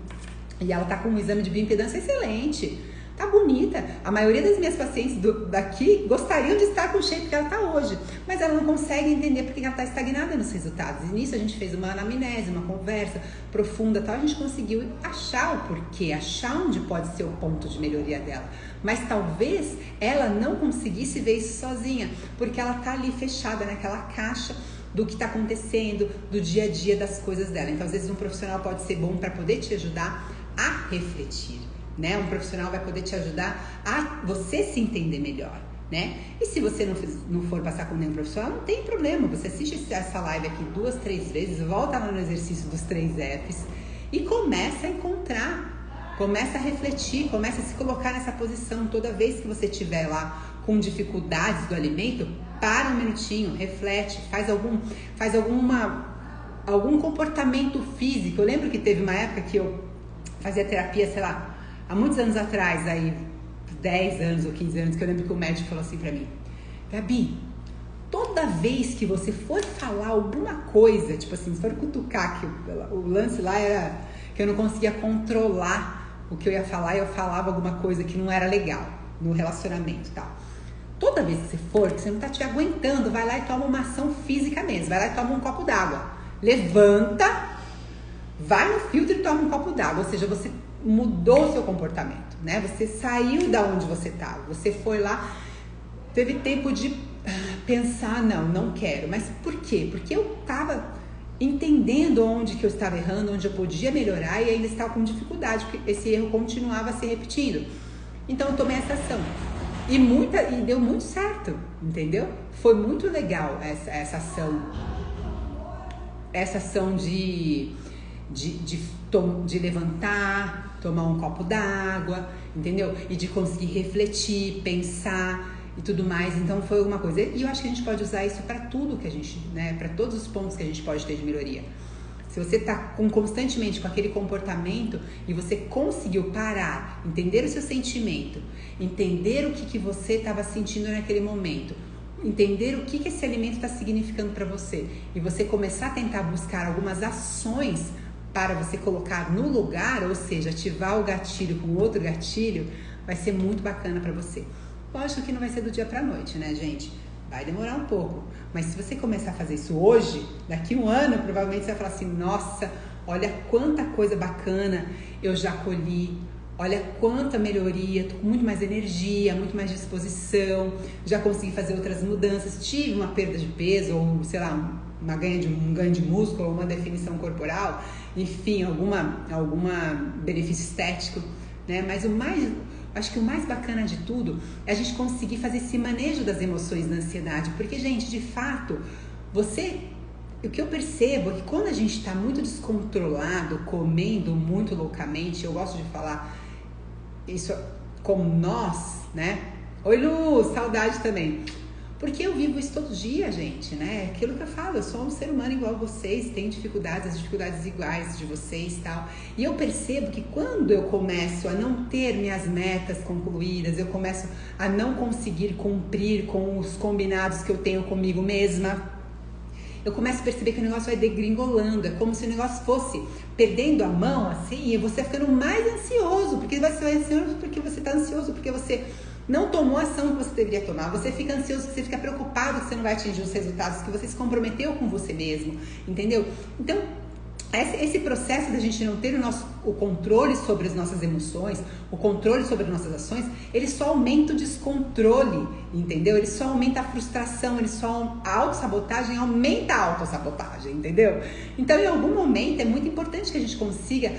e ela tá com um exame de bioimpedância excelente, tá bonita. A maioria das minhas pacientes daqui gostariam de estar com o shape que ela tá hoje, mas ela não consegue entender porque ela tá estagnada nos resultados. E nisso a gente fez uma anamnese, uma conversa profunda, tal. A gente conseguiu achar o porquê, achar onde pode ser o ponto de melhoria dela. Mas talvez ela não conseguisse ver isso sozinha, porque ela tá ali fechada naquela caixa do que está acontecendo, do dia a dia das coisas dela. Então, às vezes, um profissional pode ser bom para poder te ajudar a refletir, né? Um profissional vai poder te ajudar a você se entender melhor, né? E se você não for passar com nenhum profissional, não tem problema. Você assiste essa live aqui 2, 3 vezes, volta lá no exercício dos 3 Fs e começa a encontrar, começa a refletir, começa a se colocar nessa posição toda vez que você estiver lá com dificuldades do alimento, para um minutinho, reflete, faz algum comportamento físico. Eu lembro que teve uma época que eu fazia terapia, sei lá, há muitos anos atrás, aí 10 anos ou 15 anos, que eu lembro que o médico falou assim pra mim: Gabi, toda vez que você for falar alguma coisa, tipo assim, se for cutucar, que o lance lá era que eu não conseguia controlar o que eu ia falar, e eu falava alguma coisa que não era legal no relacionamento e tal. Toda vez que você for, que você não tá te aguentando, vai lá e toma uma ação física mesmo. Vai lá e toma um copo d'água. Levanta, vai no filtro e toma um copo d'água. Ou seja, você mudou o seu comportamento, né? Você saiu da onde você estava. Você foi lá, teve tempo de pensar, não quero. Mas por quê? Porque eu estava entendendo onde que eu estava errando, onde eu podia melhorar, e ainda estava com dificuldade, porque esse erro continuava se repetindo. Então eu tomei essa ação. E deu muito certo, entendeu? Foi muito legal essa ação. Essa ação de levantar, tomar um copo d'água, entendeu? E de conseguir refletir, pensar e tudo mais. Então foi alguma coisa. E eu acho que a gente pode usar isso para tudo que a gente, né? Para todos os pontos que a gente pode ter de melhoria. Se você está constantemente com aquele comportamento e você conseguiu parar, entender o seu sentimento, entender o que você estava sentindo naquele momento, entender o que esse alimento está significando para você, e você começar a tentar buscar algumas ações para você colocar no lugar, ou seja, ativar o gatilho com outro gatilho, vai ser muito bacana para você. Lógico que não vai ser do dia para a noite, né, gente? Vai demorar um pouco, mas se você começar a fazer isso hoje, daqui um ano, provavelmente você vai falar assim: nossa, olha quanta coisa bacana eu já colhi, olha quanta melhoria, tô com muito mais energia, muito mais disposição, já consegui fazer outras mudanças, tive uma perda de peso, ou sei lá, um ganho de músculo, ou uma definição corporal, enfim, alguma benefício estético, né? Mas acho que o mais bacana de tudo é a gente conseguir fazer esse manejo das emoções da ansiedade, porque, gente, de fato, o que eu percebo é que quando a gente está muito descontrolado, comendo muito loucamente, eu gosto de falar isso como nós, né? Oi, Lu, saudade também. Porque eu vivo isso todo dia, gente, né? Aquilo que eu falo, eu sou um ser humano igual a vocês, tenho dificuldades, as dificuldades iguais de vocês e tal. E eu percebo que quando eu começo a não ter minhas metas concluídas, eu começo a não conseguir cumprir com os combinados que eu tenho comigo mesma, eu começo a perceber que o negócio vai degringolando. É como se o negócio fosse perdendo a mão, assim, e você ficando mais ansioso. Porque você vai ansioso porque você tá ansioso, porque você não tomou a ação que você deveria tomar. Você fica ansioso, você fica preocupado que você não vai atingir os resultados, que você se comprometeu com você mesmo, entendeu? Então, esse processo da gente não ter o controle sobre as nossas emoções, o controle sobre as nossas ações, ele só aumenta o descontrole, entendeu? Ele só aumenta a frustração, a autossabotagem aumenta a autossabotagem, entendeu? Então, em algum momento, é muito importante que a gente consiga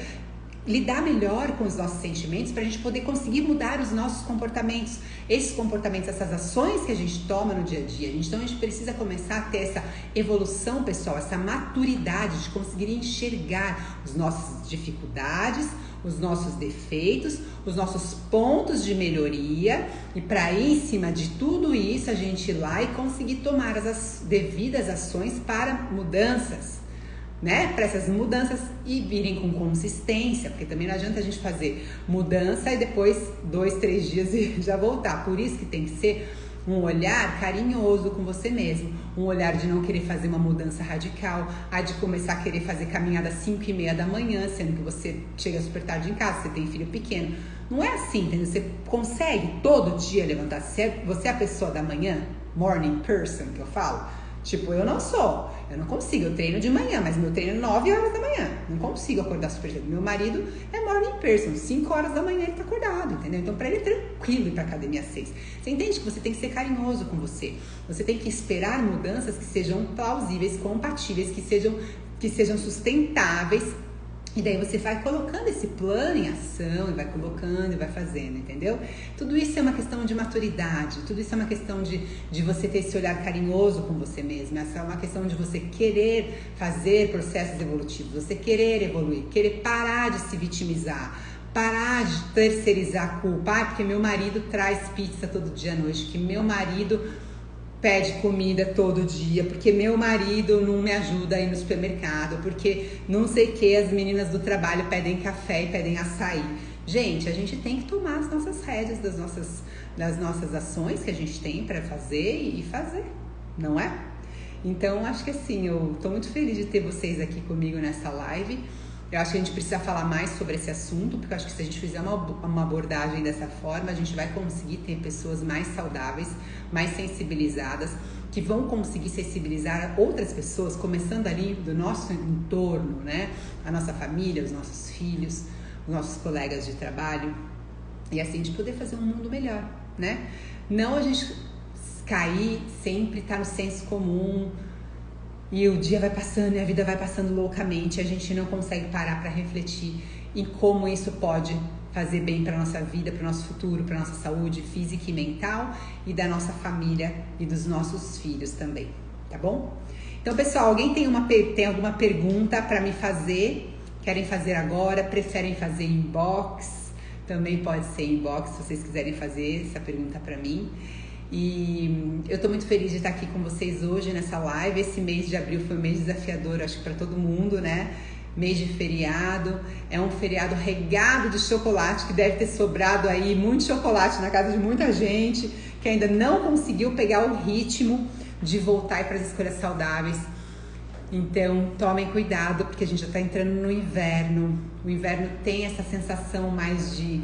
lidar melhor com os nossos sentimentos para a gente poder conseguir mudar os nossos comportamentos, esses comportamentos, essas ações que a gente toma no dia a dia. Então a gente precisa começar a ter essa evolução pessoal, essa maturidade de conseguir enxergar as nossas dificuldades, os nossos defeitos, os nossos pontos de melhoria, e para ir em cima de tudo isso a gente ir lá e conseguir tomar as devidas ações para mudanças, né? Para essas mudanças e virem com consistência, porque também não adianta a gente fazer mudança e depois 2, 3 dias e já voltar. Por isso que tem que ser um olhar carinhoso com você mesmo, um olhar de não querer fazer uma mudança radical, de começar a querer fazer caminhada às 5:30 da manhã, sendo que você chega super tarde em casa, você tem filho pequeno. Não é assim, entendeu? Você consegue todo dia levantar. Você é a pessoa da manhã, morning person, que eu falo. Tipo, eu não consigo, eu treino de manhã, mas meu treino é 9 horas da manhã, não consigo acordar super cedo. Meu marido é morning person, 5 horas da manhã ele tá acordado, entendeu? Então pra ele é tranquilo ir pra academia às 6. Você entende que você tem que ser carinhoso com você, você tem que esperar mudanças que sejam plausíveis, compatíveis, que sejam sustentáveis. E daí você vai colocando esse plano em ação, e vai colocando e vai fazendo, entendeu? Tudo isso é uma questão de maturidade, tudo isso é uma questão de você ter esse olhar carinhoso com você mesmo. Essa é uma questão de você querer fazer processos evolutivos, você querer evoluir, querer parar de se vitimizar, parar de terceirizar a culpa, porque meu marido traz pizza todo dia à noite, que meu marido pede comida todo dia, porque meu marido não me ajuda a ir no supermercado, porque não sei o que, as meninas do trabalho pedem café e pedem açaí. Gente, a gente tem que tomar as nossas rédeas das nossas ações que a gente tem para fazer e fazer, não é? Então, acho que assim, eu tô muito feliz de ter vocês aqui comigo nessa live. Eu acho que a gente precisa falar mais sobre esse assunto, porque eu acho que se a gente fizer uma abordagem dessa forma, a gente vai conseguir ter pessoas mais saudáveis, mais sensibilizadas, que vão conseguir sensibilizar outras pessoas, começando ali do nosso entorno, né? A nossa família, os nossos filhos, os nossos colegas de trabalho, e assim a gente poder fazer um mundo melhor, né? Não a gente cair, sempre estar no senso comum, e o dia vai passando e a vida vai passando loucamente, a gente não consegue parar para refletir em como isso pode fazer bem para nossa vida, para o nosso futuro, para nossa saúde física e mental e da nossa família e dos nossos filhos também, tá bom? Então, pessoal, alguém tem alguma pergunta para me fazer? Querem fazer agora? Preferem fazer inbox? Também pode ser inbox se vocês quiserem fazer essa pergunta para mim. E eu tô muito feliz de estar aqui com vocês hoje nessa live. Esse mês de abril foi um mês desafiador, acho que para todo mundo, né? Mês de feriado, é um feriado regado de chocolate, que deve ter sobrado aí muito chocolate na casa de muita gente, que ainda não conseguiu pegar o ritmo de voltar para as escolhas saudáveis. Então, tomem cuidado, porque a gente já tá entrando no inverno. O inverno tem essa sensação mais de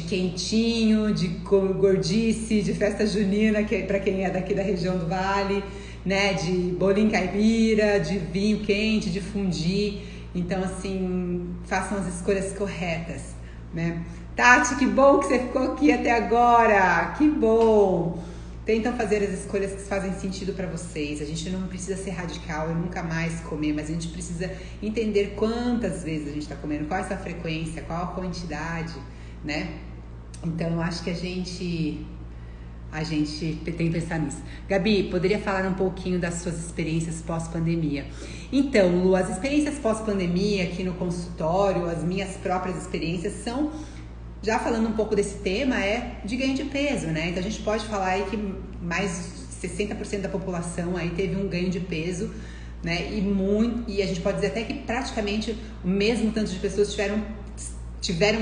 quentinho, de gordice, de festa junina, que para quem é daqui da região do Vale, né, de bolinho caipira, de vinho quente, de fondue. Então, assim, façam as escolhas corretas, né? Tati, que bom que você ficou aqui até agora, que bom! Tentam fazer as escolhas que fazem sentido para vocês. A gente não precisa ser radical e nunca mais comer, mas a gente precisa entender quantas vezes a gente está comendo, qual é essa frequência, qual a quantidade, né? Então eu acho que a gente tem que pensar nisso. Gabi, poderia falar um pouquinho das suas experiências pós-pandemia? Então, Lu, as experiências pós-pandemia aqui no consultório, as minhas próprias experiências são, já falando um pouco desse tema, é de ganho de peso, né? Então a gente pode falar aí que mais 60% da população aí teve um ganho de peso, né? E a gente pode dizer até que praticamente o mesmo tanto de pessoas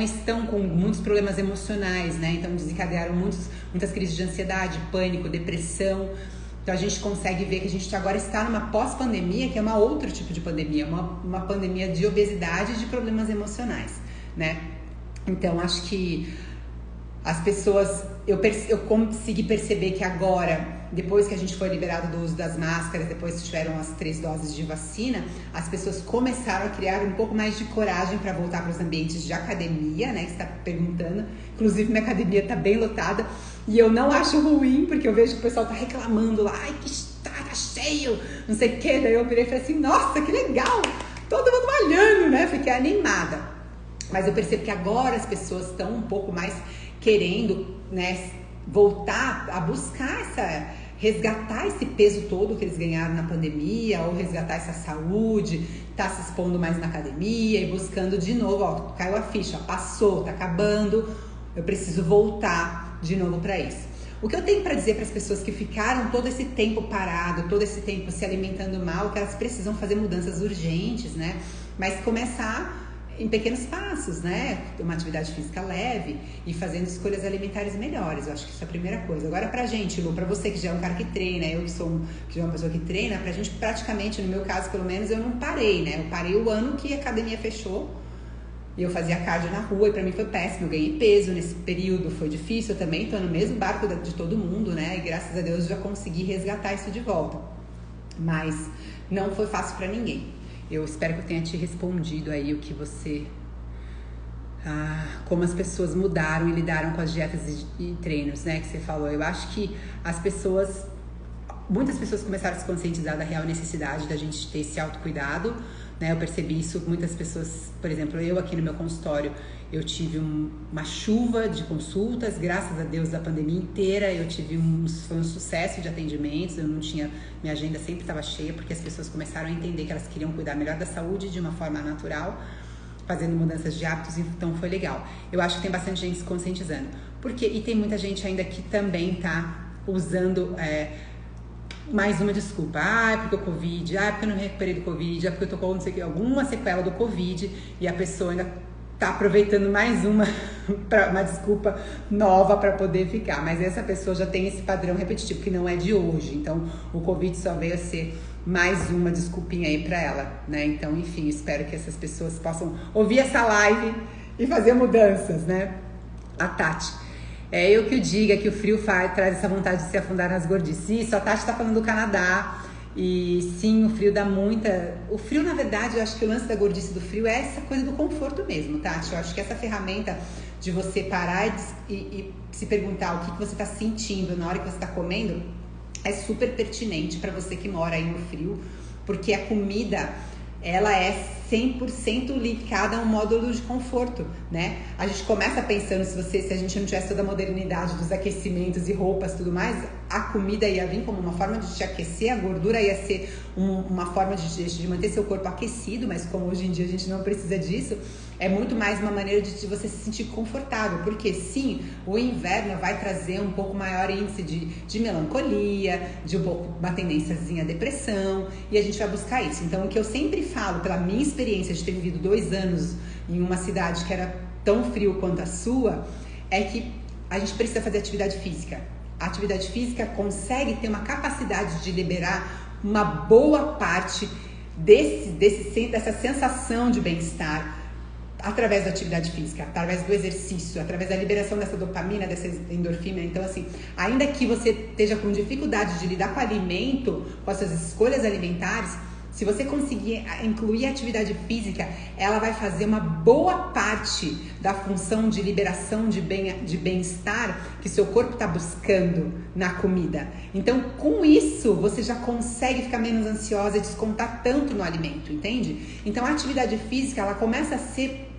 estão com muitos problemas emocionais, né? Então desencadearam muitas crises de ansiedade, pânico, depressão. Então a gente consegue ver que a gente agora está numa pós-pandemia, que é uma outro tipo de pandemia, uma pandemia de obesidade e de problemas emocionais, né? Então acho que as pessoas, eu consegui perceber que agora, depois que a gente foi liberado do uso das máscaras, depois que tiveram as 3 doses de vacina, as pessoas começaram a criar um pouco mais de coragem para voltar para os ambientes de academia, né? Que você está perguntando. Inclusive, minha academia está bem lotada e eu não acho ruim, porque eu vejo que o pessoal está reclamando lá, ai, que tá cheio, não sei o que. Daí eu virei e falei assim, nossa, que legal, todo mundo malhando, né? Fiquei animada. Mas eu percebo que agora as pessoas estão um pouco mais querendo, né, voltar a buscar resgatar esse peso todo que eles ganharam na pandemia, ou resgatar essa saúde, tá se expondo mais na academia e buscando de novo, ó, caiu a ficha, passou, tá acabando, eu preciso voltar de novo para isso. O que eu tenho para dizer para as pessoas que ficaram todo esse tempo parado, todo esse tempo se alimentando mal, que elas precisam fazer mudanças urgentes, né? Mas começar em pequenos passos, né? Uma atividade física leve e fazendo escolhas alimentares melhores. Eu acho que isso é a primeira coisa. Agora pra gente, Lu, pra você que já é um cara que treina, eu que sou uma pessoa que treina, pra gente praticamente, no meu caso pelo menos, eu não parei, né? Eu parei o ano que a academia fechou e eu fazia cardio na rua e pra mim foi péssimo. Eu ganhei peso nesse período, foi difícil. Eu também tô no mesmo barco de todo mundo, né? E graças a Deus eu já consegui resgatar isso de volta. Mas não foi fácil pra ninguém. Eu espero que eu tenha te respondido aí o que você... como as pessoas mudaram e lidaram com as dietas e treinos, né, que você falou. Eu acho que muitas pessoas começaram a se conscientizar da real necessidade da gente ter esse autocuidado, né? Eu percebi isso, muitas pessoas, por exemplo, eu aqui no meu consultório, eu tive uma chuva de consultas, graças a Deus, da pandemia inteira, foi um sucesso de atendimentos, eu não tinha, minha agenda sempre estava cheia, porque as pessoas começaram a entender que elas queriam cuidar melhor da saúde de uma forma natural, fazendo mudanças de hábitos, então foi legal. Eu acho que tem bastante gente se conscientizando. E tem muita gente ainda que também tá usando mais uma desculpa. É porque o Covid, é porque eu não me recuperei do Covid, é porque eu tô com não sei o que, alguma sequela do Covid, e a pessoa ainda tá aproveitando mais uma desculpa nova para poder ficar. Mas essa pessoa já tem esse padrão repetitivo, que não é de hoje. Então, o Covid só veio a ser mais uma desculpinha aí para ela, né? Então, enfim, espero que essas pessoas possam ouvir essa live e fazer mudanças, né? A Tati. Eu que o diga que o frio traz essa vontade de se afundar nas gordices. Isso, a Tati tá falando do Canadá. E sim, o frio dá muita... O frio, na verdade, eu acho que o lance da gordice do frio é essa coisa do conforto mesmo, Tati. Eu acho que essa ferramenta de você parar e se perguntar o que você tá sentindo na hora que você tá comendo é super pertinente para você que mora aí no frio, porque a comida, ela é 100% ligada a um módulo de conforto, né? A gente começa pensando, se a gente não tivesse toda a modernidade dos aquecimentos e roupas e tudo mais, a comida ia vir como uma forma de te aquecer, a gordura ia ser uma forma de manter seu corpo aquecido, mas como hoje em dia a gente não precisa disso, é muito mais uma maneira de você se sentir confortável, porque sim, o inverno vai trazer um pouco maior índice de melancolia, de uma tendênciazinha à depressão, e a gente vai buscar isso. Então, o que eu sempre falo, pela minha experiência de ter vivido 2 anos em uma cidade que era tão frio quanto a sua, é que a gente precisa fazer atividade física. A atividade física consegue ter uma capacidade de liberar uma boa parte dessa sensação de bem-estar através da atividade física, através do exercício, através da liberação dessa dopamina, dessa endorfina. Então, assim, ainda que você esteja com dificuldade de lidar com o alimento, com as suas escolhas alimentares, se você conseguir incluir a atividade física, ela vai fazer uma boa parte da função de liberação de bem-estar que seu corpo está buscando na comida. Então, com isso, você já consegue ficar menos ansiosa e descontar tanto no alimento, entende? Então, a atividade física, ela começa a ser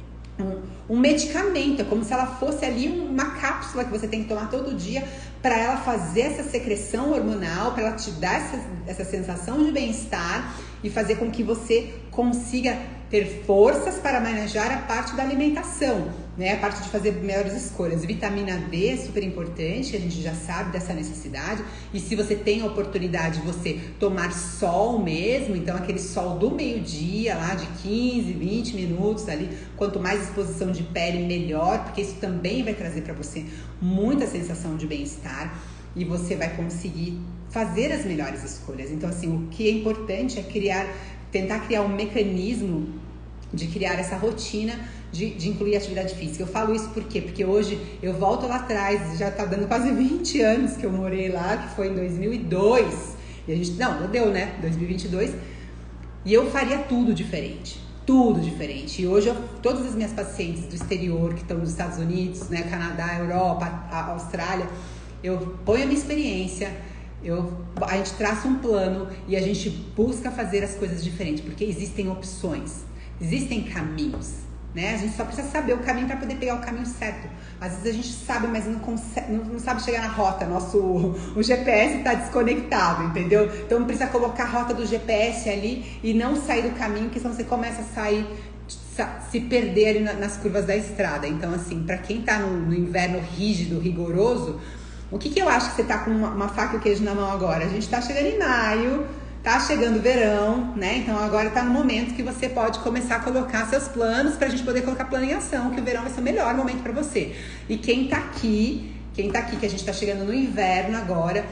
um medicamento, é como se ela fosse ali uma cápsula que você tem que tomar todo dia para ela fazer essa secreção hormonal, para ela te dar essa sensação de bem-estar e fazer com que você consiga ter forças para manejar a parte da alimentação, né? A parte de fazer melhores escolhas. Vitamina D é super importante, a gente já sabe dessa necessidade. E se você tem a oportunidade de você tomar sol mesmo, então aquele sol do meio-dia, lá de 15, 20 minutos ali, quanto mais exposição de pele, melhor, porque isso também vai trazer para você muita sensação de bem-estar e você vai conseguir fazer as melhores escolhas. Então, assim, o que é importante é tentar criar um mecanismo de criar essa rotina de incluir atividade física. Eu falo isso por quê? Porque hoje eu volto lá atrás, já tá dando quase 20 anos que eu morei lá, que foi em 2002. E a gente, não deu, né? 2022. E eu faria tudo diferente. Tudo diferente. E hoje, todas as minhas pacientes do exterior, que estão nos Estados Unidos, né, Canadá, Europa, a Austrália, eu ponho a minha experiência, a gente traça um plano e a gente busca fazer as coisas diferentes, porque existem opções, existem caminhos, né? A gente só precisa saber o caminho para poder pegar o caminho certo. Às vezes a gente sabe, mas não sabe chegar na rota. O GPS está desconectado, entendeu? Então precisa colocar a rota do GPS ali e não sair do caminho, porque senão você começa a se perder ali nas curvas da estrada. Então, assim, para quem tá no inverno rígido, rigoroso, o que eu acho que você tá com uma faca e o queijo na mão agora? A gente tá chegando em maio, tá chegando o verão, né? Então agora tá no momento que você pode começar a colocar seus planos pra gente poder colocar plano em ação, que o verão vai ser o melhor momento pra você. E quem tá aqui, que a gente tá chegando no inverno agora,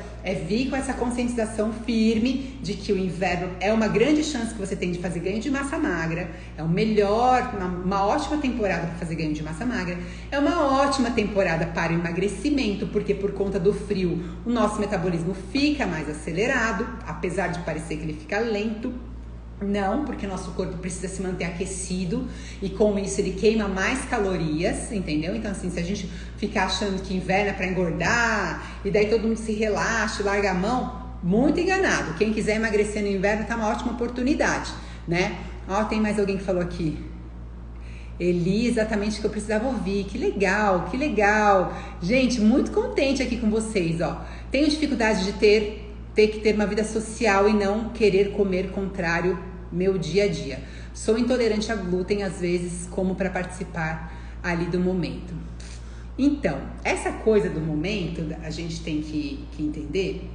vir com essa conscientização firme de que o inverno é uma grande chance que você tem de fazer ganho de massa magra, é uma ótima temporada para fazer ganho de massa magra, é uma ótima temporada para o emagrecimento, porque por conta do frio o nosso metabolismo fica mais acelerado, apesar de parecer que ele fica lento. Não, porque nosso corpo precisa se manter aquecido e com isso ele queima mais calorias, entendeu? Então assim, se a gente ficar achando que inverno é pra engordar e daí todo mundo se relaxa e larga a mão, muito enganado. Quem quiser emagrecer no inverno tá uma ótima oportunidade, né? Ó, tem mais alguém que falou aqui. Eli, exatamente o que eu precisava ouvir. Que legal, que legal. Gente, muito contente aqui com vocês, ó. Tenho dificuldade de ter que ter uma vida social e não querer comer contrário meu dia a dia. Sou intolerante a glúten, às vezes, como para participar ali do momento. Então, essa coisa do momento, a gente tem que entender,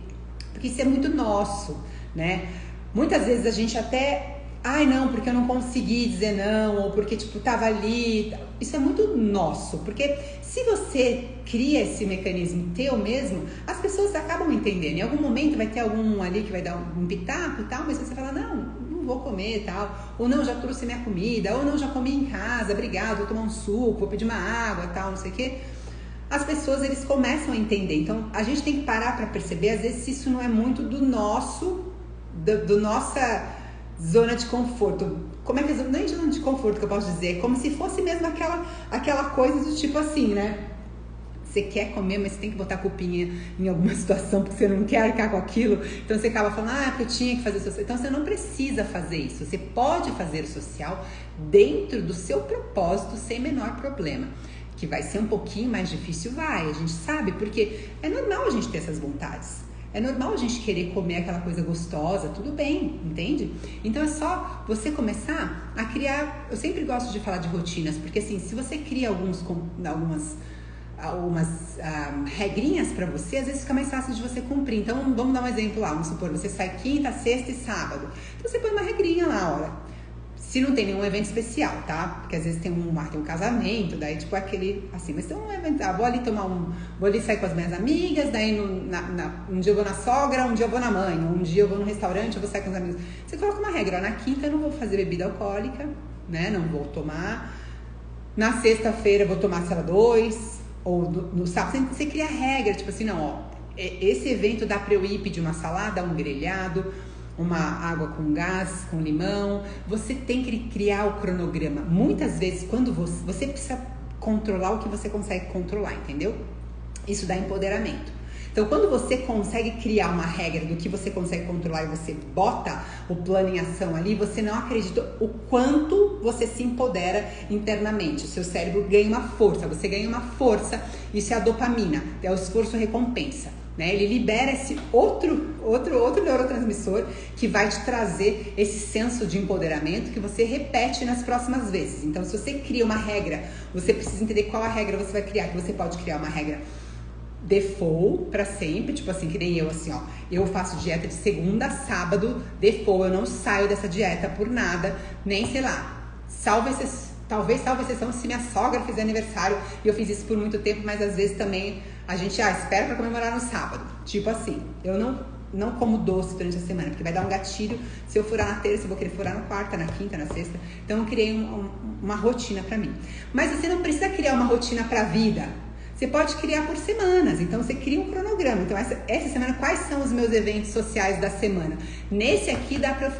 porque isso é muito nosso, né? Muitas vezes a gente até, ai não, porque eu não consegui dizer não, ou porque tipo, tava ali. Isso é muito nosso, porque se você cria esse mecanismo teu mesmo, as pessoas acabam entendendo. Em algum momento vai ter algum ali que vai dar um pitaco e tal, mas você fala, não vou comer e tal, ou não, já trouxe minha comida, ou não, já comi em casa, obrigado, vou tomar um suco, vou pedir uma água e tal, não sei o quê. As pessoas, eles começam a entender. Então, a gente tem que parar para perceber, às vezes, se isso não é muito do nossa zona de conforto. Como é que é? Nem de zona de conforto que eu posso dizer, como se fosse mesmo aquela coisa do tipo assim, né? Você quer comer, mas você tem que botar culpinha em alguma situação porque você não quer arcar com aquilo. Então você acaba falando, porque eu tinha que fazer social. Então você não precisa fazer isso. Você pode fazer o social dentro do seu propósito sem menor problema. Que vai ser um pouquinho mais difícil, vai. A gente sabe, porque é normal a gente ter essas vontades. É normal a gente querer comer aquela coisa gostosa, tudo bem, entende? Então é só você começar a criar. Eu sempre gosto de falar de rotinas, porque assim, se você cria algumas regrinhas para você, às vezes fica mais fácil de você cumprir. Então vamos dar um exemplo lá, vamos supor, você sai quinta, sexta e sábado. Então você põe uma regrinha lá, olha. Se não tem nenhum evento especial, tá? Porque às vezes tem um casamento, daí tipo aquele assim, mas tem um evento, vou ali sair com as minhas amigas, daí um dia eu vou na sogra, um dia eu vou na mãe, um dia eu vou no restaurante, eu vou sair com os amigos. Você coloca uma regra, ó, na quinta eu não vou fazer bebida alcoólica, né? Não vou tomar. Na sexta-feira eu vou tomar, sei lá, 2, ou no sábado, você cria regra, tipo assim, não, ó, esse evento dá pra eu ir pedir uma salada, um grelhado, uma água com gás, com limão. Você tem que criar o cronograma. Muitas vezes, quando você precisa controlar o que você consegue controlar, entendeu? Isso dá empoderamento. Então, quando você consegue criar uma regra do que você consegue controlar e você bota o plano em ação ali, você não acredita o quanto você se empodera internamente. O seu cérebro ganha uma força, você ganha uma força. Isso é a dopamina, é o esforço recompensa. Né? Ele libera esse outro neurotransmissor que vai te trazer esse senso de empoderamento que você repete nas próximas vezes. Então, se você cria uma regra, você precisa entender qual a regra você vai criar. Que você pode criar uma regra default para sempre, tipo assim, que nem eu, assim, ó. Eu faço dieta de segunda a sábado, default, eu não saio dessa dieta por nada, nem, sei lá, talvez salve exceção se minha sogra fizer aniversário, e eu fiz isso por muito tempo, mas às vezes também a gente espera pra comemorar no sábado. Tipo assim, eu não como doce durante a semana, porque vai dar um gatilho se eu furar na terça, eu vou querer furar na quarta, na quinta, na sexta. Então eu criei uma rotina pra mim. Mas você não precisa criar uma rotina pra vida. Você pode criar por semanas, então você cria um cronograma. Então essa semana, quais são os meus eventos sociais da semana? Nesse aqui dá pra eu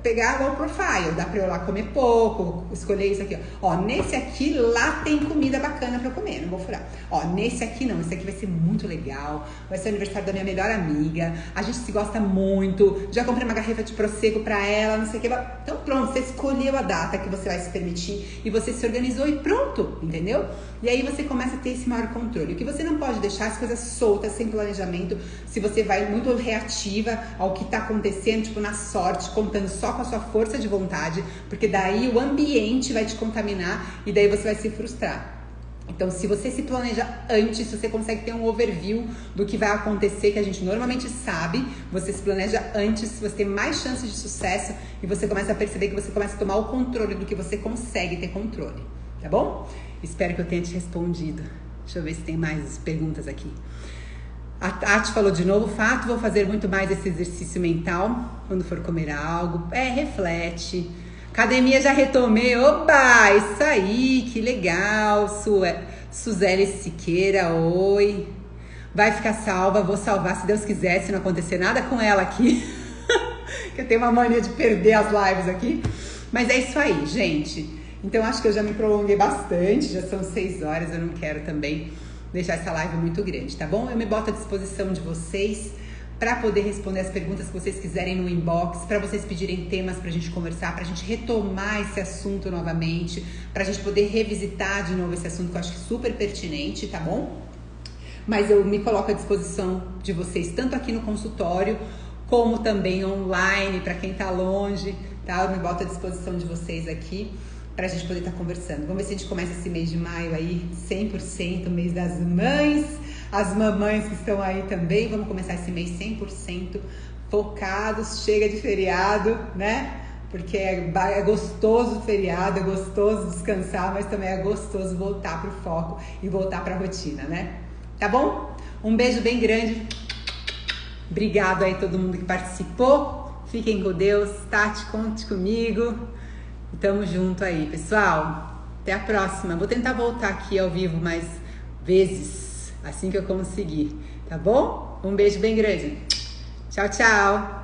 pegar low profile, dá pra eu lá comer pouco, escolher isso aqui, ó. Nesse aqui, lá tem comida bacana pra eu comer, não vou furar. Ó, nesse aqui não, esse aqui vai ser muito legal, vai ser o aniversário da minha melhor amiga, a gente se gosta muito, já comprei uma garrafa de prosecco pra ela, não sei o que. Então pronto, você escolheu a data que você vai se permitir e você se organizou e pronto, entendeu? E aí você começa a ter esse maior controle. O que você não pode deixar as coisas soltas, sem planejamento, se você vai muito reativa ao que tá acontecendo, tipo na sorte, contando só com a sua força de vontade, porque daí o ambiente vai te contaminar e daí você vai se frustrar. Então, se você se planeja antes, se você consegue ter um overview do que vai acontecer, que a gente normalmente sabe, você se planeja antes, você tem mais chances de sucesso e você começa a perceber que você começa a tomar o controle do que você consegue ter controle, tá bom? Espero que eu tenha te respondido. Deixa eu ver se tem mais perguntas aqui. A Tati falou de novo, fato, vou fazer muito mais esse exercício mental quando for comer algo. Reflete. Academia já retomei. Oba, isso aí, que legal. Suzele Siqueira, oi. Vai ficar salva, vou salvar se Deus quiser, se não acontecer nada com ela aqui. Que eu tenho uma mania de perder as lives aqui. Mas é isso aí, gente. Então acho que eu já me prolonguei bastante, já são 6 horas, eu não quero também deixar essa live muito grande, tá bom? Eu me boto à disposição de vocês para poder responder as perguntas que vocês quiserem no inbox, para vocês pedirem temas pra gente conversar, pra gente retomar esse assunto novamente, pra gente poder revisitar de novo esse assunto que eu acho super pertinente, tá bom? Mas eu me coloco à disposição de vocês, tanto aqui no consultório, como também online, para quem tá longe, tá? Eu me boto à disposição de vocês aqui pra gente poder estar conversando. Vamos ver se a gente começa esse mês de maio aí 100%, mês das mães, as mamães que estão aí também. Vamos começar esse mês 100% focados, chega de feriado, né? Porque é gostoso o feriado, é gostoso descansar, mas também é gostoso voltar pro foco e voltar pra rotina, né? Tá bom? Um beijo bem grande. Obrigado aí todo mundo que participou. Fiquem com Deus. Tati, conte comigo. Tamo junto aí, pessoal. Até a próxima. Vou tentar voltar aqui ao vivo mais vezes, assim que eu conseguir, tá bom? Um beijo bem grande. Tchau, tchau.